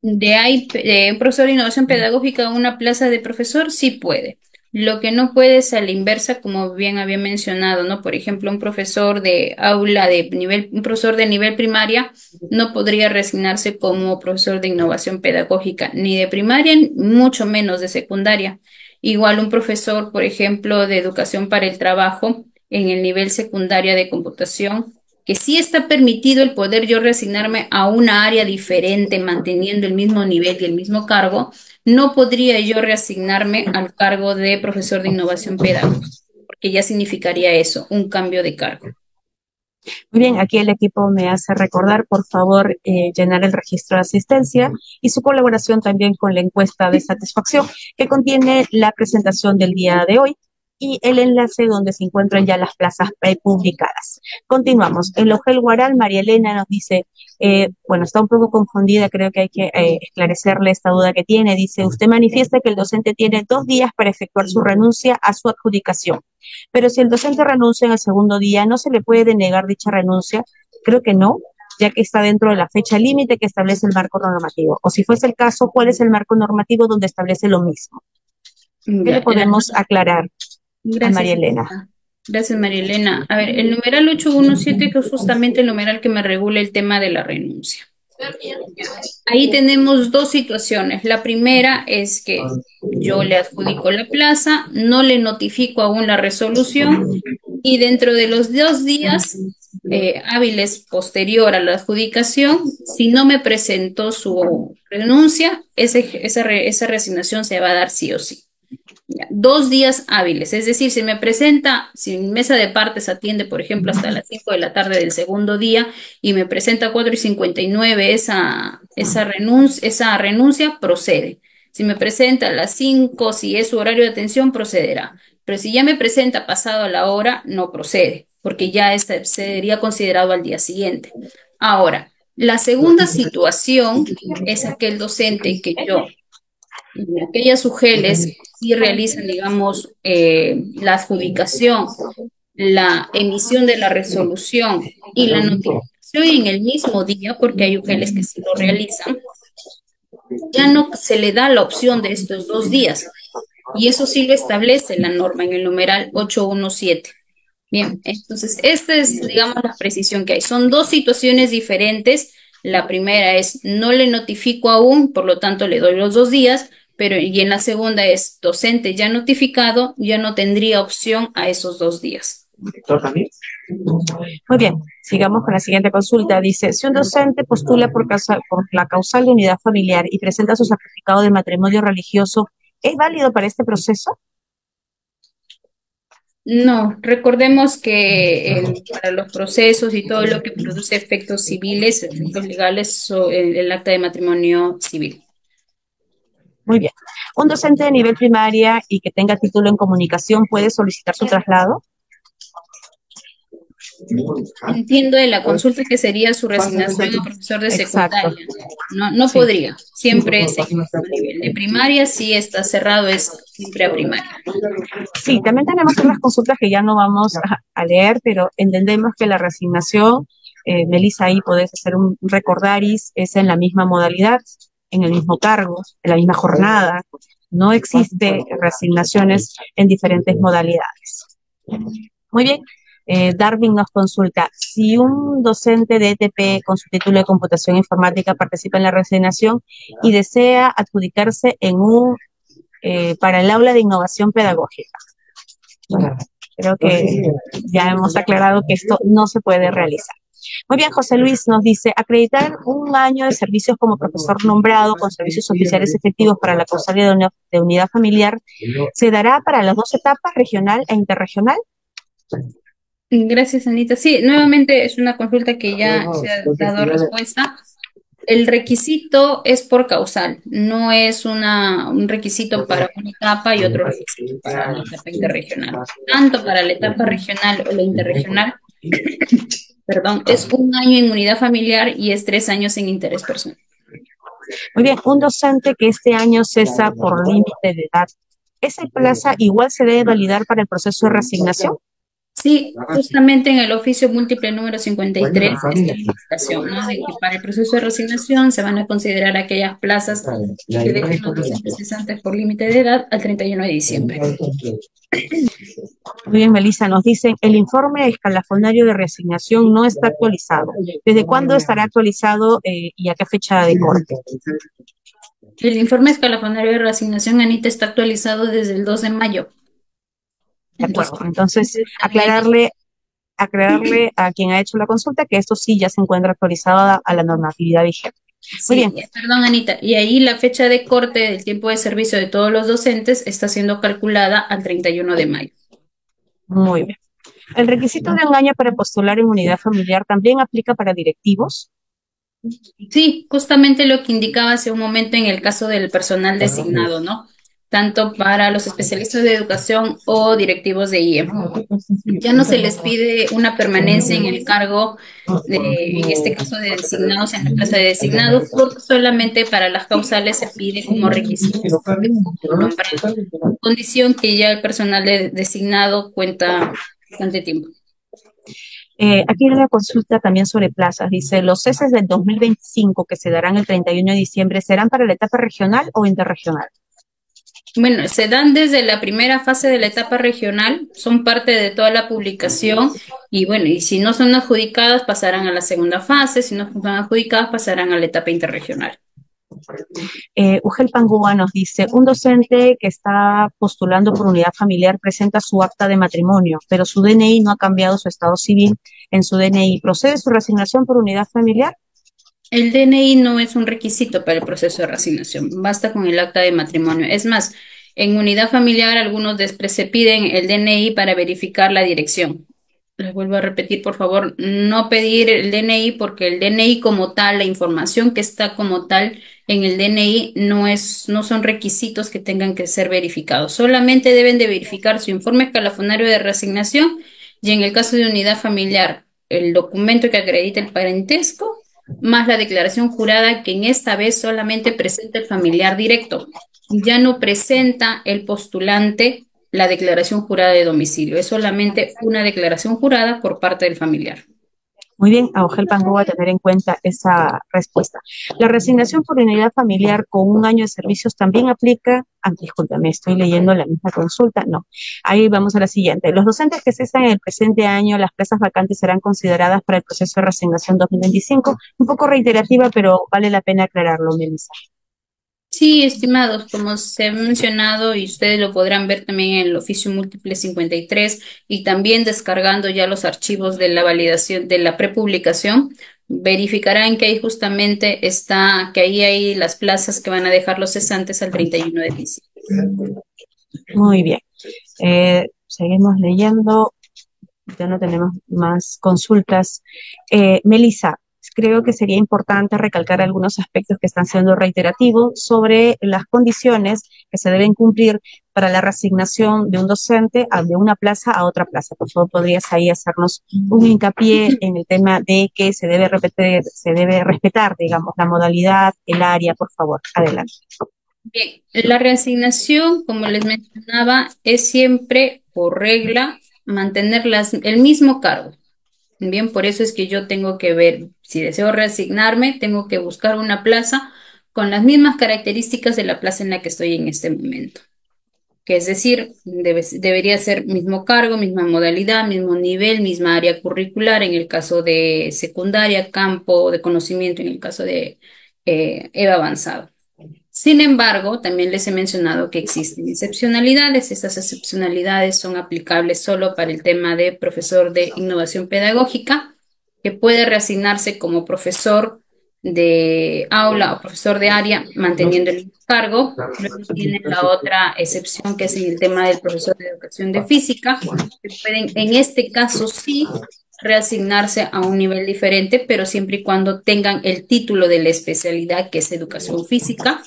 A: De un profesor de innovación pedagógica a una plaza de profesor, sí puede. Lo que no puede es a la inversa, como bien había mencionado, ¿no? Por ejemplo, un profesor de aula de nivel, un profesor de nivel primaria no podría resignarse como profesor de innovación pedagógica, ni de primaria, mucho menos de secundaria. Igual un profesor, por ejemplo, de educación para el trabajo en el nivel secundaria de computación que sí está permitido el poder yo reasignarme a una área diferente manteniendo el mismo nivel y el mismo cargo, no podría yo reasignarme al cargo de profesor de innovación pedagógica, porque ya significaría eso, un cambio de cargo.
B: Muy bien, aquí el equipo me hace recordar, por favor, llenar el registro de asistencia y su colaboración también con la encuesta de satisfacción que contiene la presentación del día de hoy y el enlace donde se encuentran ya las plazas publicadas. Continuamos. El Ojel Guaral, María Elena nos dice, bueno, está un poco confundida, creo que hay que esclarecerle esta duda que tiene. Dice, usted manifiesta que el docente tiene 2 días para efectuar su renuncia a su adjudicación. Pero si el docente renuncia en el segundo día, ¿no se le puede denegar dicha renuncia? Creo que no, ya que está dentro de la fecha límite que establece el marco normativo. O si fuese el caso, ¿cuál es el marco normativo donde establece lo mismo? ¿Qué le
A: Ya,
B: podemos aclarar a María
A: gracias.
B: Elena?
A: Gracias, María Elena. A ver, el numeral 817 que es justamente el numeral que me regula el tema de la renuncia. Ahí tenemos dos situaciones. La primera es que yo le adjudico la plaza, no le notifico aún la resolución y dentro de los 2 días hábiles posterior a la adjudicación, si no me presentó su renuncia, esa resignación se va a dar sí o sí. Ya, 2 días hábiles, es decir, si me presenta, si mi mesa de partes atiende, por ejemplo, hasta las 5 de la tarde del segundo día y me presenta 4:59 esa renuncia, procede. Si me presenta a las 5, si es su horario de atención, procederá. Pero si ya me presenta pasado la hora, no procede, porque ya sería considerado al día siguiente. Ahora, la segunda situación es aquel docente que yo aquellas UGELs sí realizan, digamos, la adjudicación, la emisión de la resolución y la notificación en el mismo día, porque hay UGELs que sí lo realizan, ya no se le da la opción de estos 2 días. Y eso sí lo establece la norma en el numeral 817. Bien, entonces, esta es, digamos, la precisión que hay. Son dos situaciones diferentes. La primera es no le notifico aún, por lo tanto le doy los 2 días, pero y en la segunda es docente ya notificado, ya no tendría opción a esos 2 días.
B: Muy bien, sigamos con la siguiente consulta. Dice, si un docente postula por la causal de unidad familiar y presenta su certificado de matrimonio religioso, ¿es válido para este proceso?
A: No, recordemos que para los procesos y todo lo que produce efectos civiles, efectos legales, el acta de matrimonio civil.
B: Muy bien. ¿Un docente de nivel primaria y que tenga título en comunicación puede solicitar su traslado?
A: Entiendo de la consulta que sería su resignación a profesor de
B: Exacto,
A: secundaria. No, no
B: sí.
A: podría, siempre es en el mismo nivel. De primaria sí está cerrado, es siempre a primaria.
B: Sí, también tenemos otras consultas que ya no vamos a leer, pero entendemos que la resignación, Melissa, ahí podés hacer un recordaris, es en la misma modalidad, en el mismo cargo, en la misma jornada. No existe resignaciones en diferentes modalidades. Muy bien. Darwin nos consulta, si un docente de ETP con su título de computación informática participa en la resignación y desea adjudicarse para el aula de innovación pedagógica. Bueno, creo que ya hemos aclarado que esto no se puede realizar. Muy bien, José Luis nos dice, acreditar un año de servicios como profesor nombrado con servicios oficiales efectivos para la causalia de unidad familiar, ¿se dará para las dos etapas, regional e interregional?
A: Gracias, Anita. Sí, nuevamente es una consulta que ya se ha dado respuesta. El requisito es por causal, no es un requisito para una etapa y otro requisito para la etapa interregional. Tanto para la etapa regional o la interregional, perdón, es un año en unidad familiar y es 3 años en interés personal.
B: Muy bien, un docente que este año cesa por límite de edad, ¿esa plaza igual se debe validar para el proceso de resignación?
A: Sí, justamente en el oficio múltiple número 53 está la indicación, ¿no? De que para el proceso de resignación se van a considerar aquellas plazas que dejen los docentes cesantes por límite de edad al 31 de diciembre.
B: Muy bien, Melissa, nos dicen, el informe escalafonario de reasignación no está actualizado. ¿Desde cuándo estará actualizado y a qué fecha de corte?
A: El informe escalafonario de reasignación, Anita, está actualizado desde el 2 de mayo.
B: De
A: Entonces,
B: acuerdo. Entonces,
A: también,
B: aclararle a quien ha hecho la consulta que esto sí ya se encuentra actualizado a la normatividad vigente. Muy
A: sí,
B: bien,
A: perdón, Anita, y ahí la fecha de corte del tiempo de servicio de todos los docentes está siendo calculada al 31 de mayo.
B: muy bien. ¿El requisito de un año para postular en unidad familiar también aplica para directivos?
A: Sí, justamente lo que indicaba hace un momento en el caso del personal designado, ¿no? Tanto para los especialistas de educación o directivos de IE. Ya no se les pide una permanencia en el cargo, en este caso de designados en la plaza de designados, porque solamente para las causales se pide como requisito como nombrado, condición que ya el personal designado cuenta bastante tiempo.
B: Aquí hay una consulta también sobre plazas. Dice, ¿los ceses del 2025 que se darán el 31 de diciembre serán para la etapa regional o interregional?
A: Bueno, se dan desde la primera fase de la etapa regional, son parte de toda la publicación y bueno, y si no son adjudicadas pasarán a la segunda fase, si no son adjudicadas pasarán a la etapa interregional.
B: Ugel Pangúa nos dice, un docente que está postulando por unidad familiar presenta su acta de matrimonio, pero su DNI no ha cambiado su estado civil en su DNI. ¿Procede su resignación por unidad familiar?
A: El DNI no es un requisito para el proceso de reasignación, basta con el acta de matrimonio. Es más, en unidad familiar algunos se piden el DNI para verificar la dirección. Les vuelvo a repetir, por favor, no pedir el DNI porque el DNI como tal, la información que está como tal en el DNI no son requisitos que tengan que ser verificados. Solamente deben de verificar su informe escalafonario de reasignación y en el caso de unidad familiar, el documento que acredita el parentesco más la declaración jurada que en esta vez solamente presenta el familiar directo. Ya no presenta el postulante la declaración jurada de domicilio. Es solamente una declaración jurada por parte del familiar.
B: Muy bien, a Ugel Pangúa a tener en cuenta esa respuesta. La resignación por unidad familiar con un año de servicios también aplica, discúlpame, estoy leyendo la misma consulta, no. Ahí vamos a la siguiente. Los docentes que cesan en el presente año, las plazas vacantes serán consideradas para el proceso de resignación 2025. Un poco reiterativa, pero vale la pena aclararlo, Melissa.
A: Sí, estimados, como se ha mencionado y ustedes lo podrán ver también en el oficio múltiple 53 y también descargando ya los archivos de la validación de la prepublicación, verificarán que ahí justamente está, que ahí hay las plazas que van a dejar los cesantes al 31 de diciembre.
B: Muy bien. seguimos leyendo. Ya no tenemos más consultas. Melissa, creo que sería importante recalcar algunos aspectos que están siendo reiterativos sobre las condiciones que se deben cumplir para la reasignación de un docente de una plaza a otra plaza. Por favor, ¿podrías ahí hacernos un hincapié en el tema de que se debe respetar, digamos, la modalidad, el área? Por favor, adelante.
A: Bien, la reasignación, como les mencionaba, es siempre por regla mantener el mismo cargo. Bien, por eso es que yo tengo que ver, si deseo reasignarme, tengo que buscar una plaza con las mismas características de la plaza en la que estoy en este momento. Que es decir, debería ser mismo cargo, misma modalidad, mismo nivel, misma área curricular en el caso de secundaria, campo de conocimiento en el caso de EVA avanzado. Sin embargo, también les he mencionado que existen excepcionalidades. Estas excepcionalidades son aplicables solo para el tema de profesor de innovación pedagógica, que puede reasignarse como profesor de aula o profesor de área, manteniendo el cargo. Luego tienen la otra excepción, que es en el tema del profesor de educación de física, que pueden, en este caso sí, reasignarse a un nivel diferente, pero siempre y cuando tengan el título de la especialidad, que es educación física.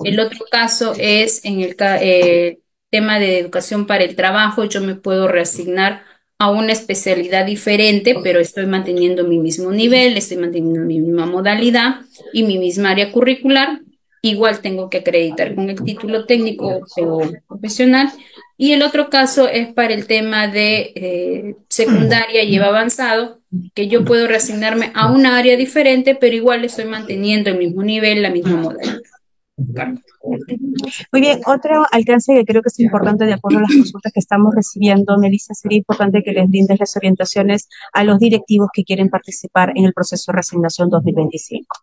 A: El otro caso es en el tema de educación para el trabajo. Yo me puedo reasignar a una especialidad diferente, pero estoy manteniendo mi mismo nivel, estoy manteniendo mi misma modalidad y mi misma área curricular. Igual tengo que acreditar con el título técnico o profesional. Y el otro caso es para el tema de secundaria y EVA avanzado, que yo puedo reasignarme a una área diferente, pero igual estoy manteniendo el mismo nivel, la misma modalidad.
B: Muy bien, otro alcance que creo que es importante de acuerdo a las consultas que estamos recibiendo, Melissa, sería importante que les brindes las orientaciones a los directivos que quieren participar en el proceso de reasignación 2025.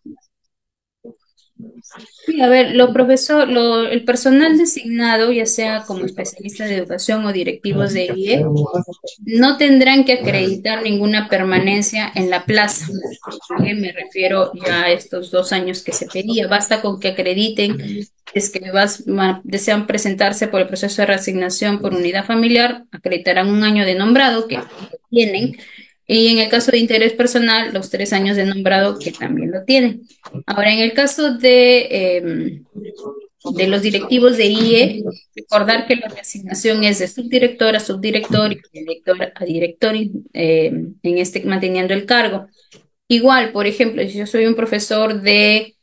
A: Sí, a ver, el personal designado, ya sea como especialista de educación o directivos de IE, no tendrán que acreditar ninguna permanencia en la plaza. Me refiero ya a estos 2 años que se pedía. Basta con que acrediten, es que desean presentarse por el proceso de reasignación por unidad familiar, acreditarán un año de nombrado que tienen, y en el caso de interés personal, los 3 años de nombrado que también lo tienen. Ahora, en el caso de los directivos de IE, recordar que la reasignación es de subdirector a subdirector y director a director, manteniendo el cargo. Igual, por ejemplo, si yo soy un profesor de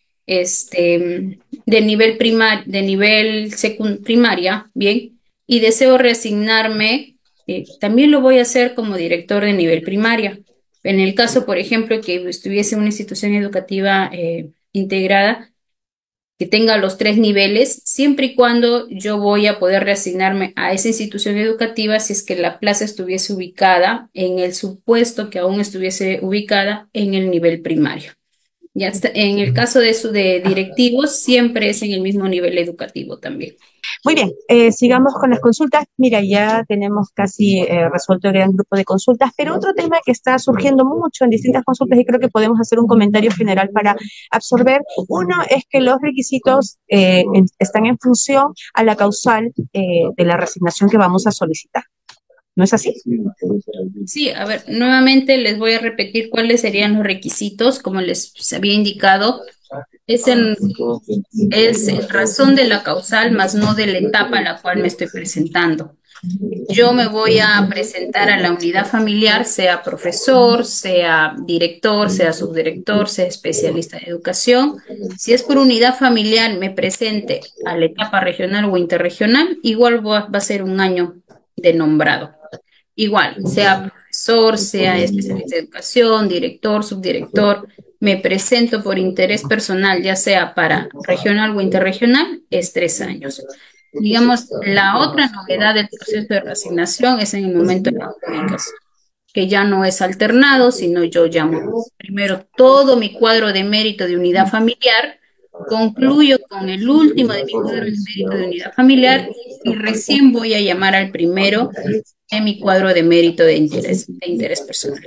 A: nivel primaria, bien, y deseo reasignarme, también lo voy a hacer como director de nivel primaria. En el caso, por ejemplo, que estuviese una institución educativa integrada, que tenga los 3 niveles, siempre y cuando yo voy a poder reasignarme a esa institución educativa si es que la plaza estuviese ubicada en el supuesto que aún estuviese ubicada en el nivel primario. Ya está, en el caso de directivos, siempre es en el mismo nivel educativo también.
B: Muy bien, sigamos con las consultas. Mira, ya tenemos casi resuelto el gran grupo de consultas, pero otro tema que está surgiendo mucho en distintas consultas y creo que podemos hacer un comentario general para absorber. Uno es que los requisitos están en función a la causal de la reasignación que vamos a solicitar. ¿No es así?
A: Sí, a ver, nuevamente les voy a repetir cuáles serían los requisitos, como les había indicado. Es en razón de la causal, más no de la etapa a la cual me estoy presentando. Yo me voy a presentar a la unidad familiar, sea profesor, sea director, sea subdirector, sea especialista de educación. Si es por unidad familiar, me presente a la etapa regional o interregional, igual va a ser un año de nombrado. Igual, sea profesor, sea especialista de educación, director, subdirector, me presento por interés personal, ya sea para regional o interregional, es 3 años. Digamos, la otra novedad del proceso de reasignación es en el momento de la adjudicación, que ya no es alternado, sino yo llamo primero todo mi cuadro de mérito de unidad familiar, concluyo con el último de mi cuadro de mérito de unidad familiar y recién voy a llamar al primero en mi cuadro de mérito de interés personal.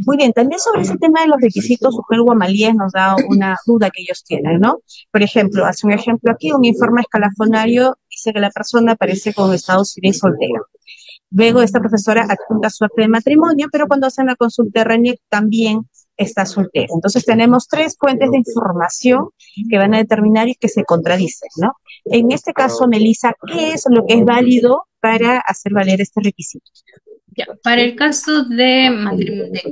B: Muy bien, también sobre ese tema de los requisitos, Ugel Guamalíes nos da una duda que ellos tienen, ¿no? Por ejemplo, hace un ejemplo aquí, un informe escalafonario dice que la persona aparece con estado civil soltera. Luego esta profesora adjunta su acta de matrimonio, pero cuando hacen la consulta de RENIEC también está soltera. Entonces tenemos tres fuentes de información que van a determinar y que se contradicen, ¿no? En este caso, Melissa, ¿qué es lo que es válido para hacer valer este requisito?
A: Ya, para el caso de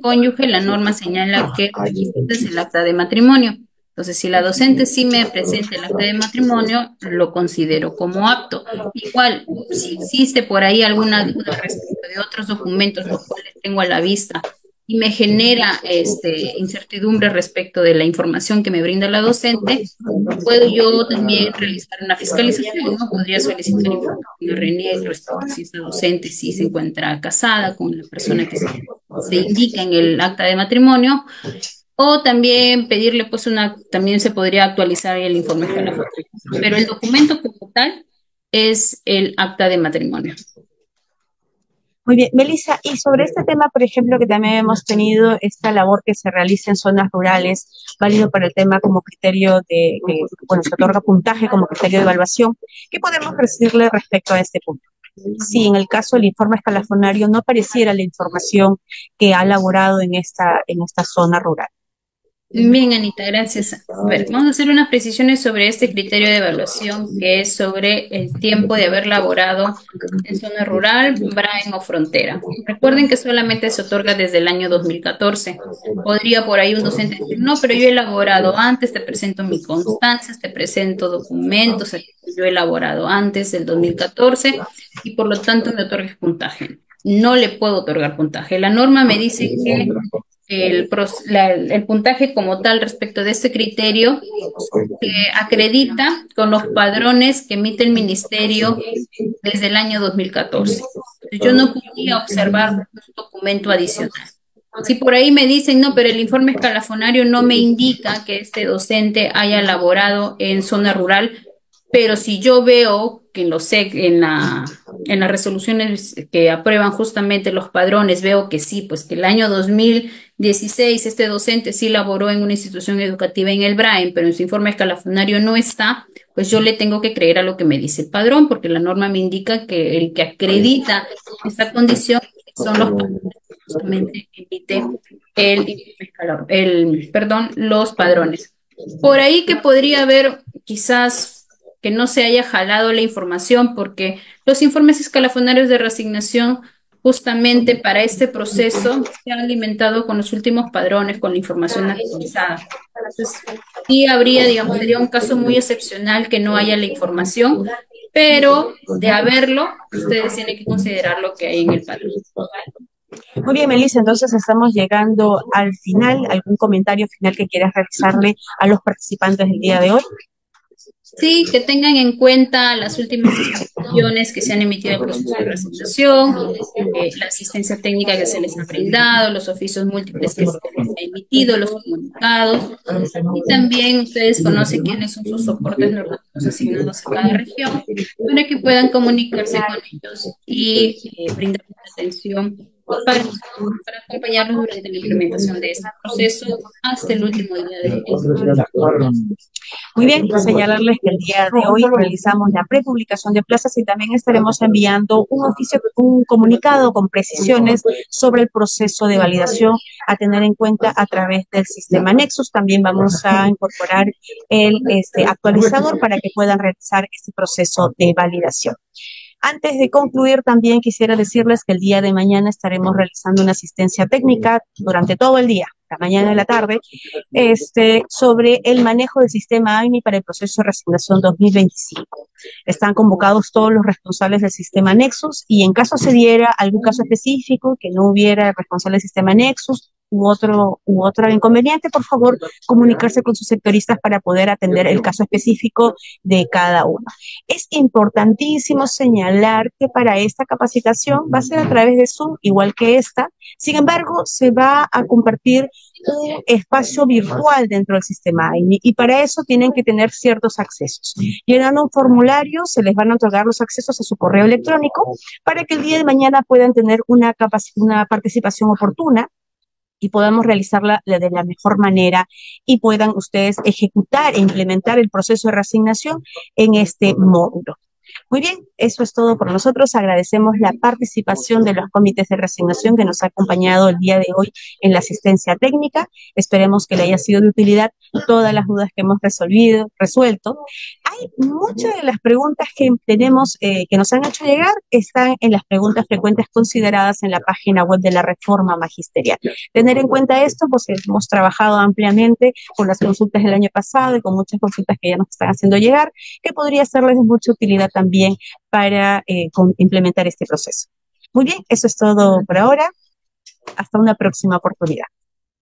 A: cónyuge, la norma señala que el requisito es el acta de matrimonio. Entonces, si la docente sí me presenta el acta de matrimonio, lo considero como apto. Igual, si existe por ahí alguna duda respecto de otros documentos, los cuales tengo a la vista, y me genera incertidumbre respecto de la información que me brinda la docente, puedo yo también realizar una fiscalización, ¿no? Podría solicitar información a RENIEC respecto a si esta docente si se encuentra casada con la persona que se indica en el acta de matrimonio, o también pedirle, pues, también se podría actualizar el informe escalafón. Pero el documento como tal es el acta de matrimonio.
B: Muy bien, Melissa, y sobre este tema, por ejemplo, que también hemos tenido esta labor que se realiza en zonas rurales, válido para el tema como criterio bueno, se otorga puntaje como criterio de evaluación, ¿qué podemos decirle respecto a este punto? Si en el caso del informe escalafonario no apareciera la información que ha elaborado en esta zona rural.
A: Bien, Anita, gracias. A ver, vamos a hacer unas precisiones sobre este criterio de evaluación que es sobre el tiempo de haber laborado en zona rural, Brain o frontera. Recuerden que solamente se otorga desde el año 2014. Podría por ahí un docente decir, no, pero yo he elaborado antes, te presento mis constancias, te presento documentos, yo he elaborado antes del 2014 y por lo tanto me otorgues puntaje. No le puedo otorgar puntaje. La norma me dice que el puntaje como tal respecto de este criterio acredita con los padrones que emite el ministerio desde el año 2014. Yo no podía observar un documento adicional. Si por ahí me dicen, no, pero el informe escalafonario no me indica que este docente haya laborado en zona rural, pero si yo veo que en las resoluciones que aprueban justamente los padrones, veo que sí, pues que el año 2016 este docente sí laboró en una institución educativa en el Brain, pero en su informe escalafonario no está, pues yo le tengo que creer a lo que me dice el padrón, porque la norma me indica que el que acredita esta condición son los padrones que justamente emite los padrones. Por ahí que podría haber quizás que no se haya jalado la información, porque los informes escalafonarios de reasignación justamente para este proceso se han alimentado con los últimos padrones, con la información actualizada. Entonces, sí habría, digamos, sería un caso muy excepcional que no haya la información, pero de haberlo, ustedes tienen que considerar lo que hay en el padrón.
B: Muy bien, Melissa, entonces estamos llegando al final. ¿Algún comentario final que quieras realizarle a los participantes del día de hoy?
A: Sí, que tengan en cuenta las últimas disposiciones que se han emitido en el proceso de resignación, la asistencia técnica que se les ha brindado, los oficios múltiples que se les ha emitido, los comunicados, y también ustedes conocen quiénes son sus soportes normativos asignados a cada región, para que puedan comunicarse con ellos y brindar atención para, para acompañarlos durante la implementación de este proceso hasta el último día de
B: Muy bien, señalarles que el día de hoy realizamos la prepublicación de plazas y también estaremos enviando un comunicado con precisiones sobre el proceso de validación a tener en cuenta a través del sistema Nexus. También vamos a incorporar el actualizador para que puedan realizar este proceso de validación. Antes de concluir, también quisiera decirles que el día de mañana estaremos realizando una asistencia técnica durante todo el día, la mañana y la tarde, sobre el manejo del sistema AINI para el proceso de resignación 2025. Están convocados todos los responsables del sistema Nexus y en caso se diera algún caso específico que no hubiera responsable del sistema Nexus u otro inconveniente, por favor, comunicarse con sus sectoristas para poder atender el caso específico de cada uno. Es importantísimo señalar que para esta capacitación va a ser a través de Zoom, igual que esta. Sin embargo, se va a compartir un espacio virtual dentro del sistema AINI y para eso tienen que tener ciertos accesos. Llenando un formulario, se les van a otorgar los accesos a su correo electrónico para que el día de mañana puedan tener una participación oportuna y podamos realizarla de la mejor manera y puedan ustedes ejecutar e implementar el proceso de reasignación en este módulo. Muy bien, eso es todo por nosotros. Agradecemos la participación de los comités de reasignación que nos ha acompañado el día de hoy en la asistencia técnica. Esperemos que le haya sido de utilidad todas las dudas que hemos resuelto. Hay muchas de las preguntas que tenemos, que nos han hecho llegar, están en las preguntas frecuentes consideradas en la página web de la Reforma Magisterial. Tener en cuenta esto, pues hemos trabajado ampliamente con las consultas del año pasado y con muchas consultas que ya nos están haciendo llegar, que podría serles de mucha utilidad también para implementar este proceso. Muy bien, eso es todo por ahora. Hasta una próxima oportunidad.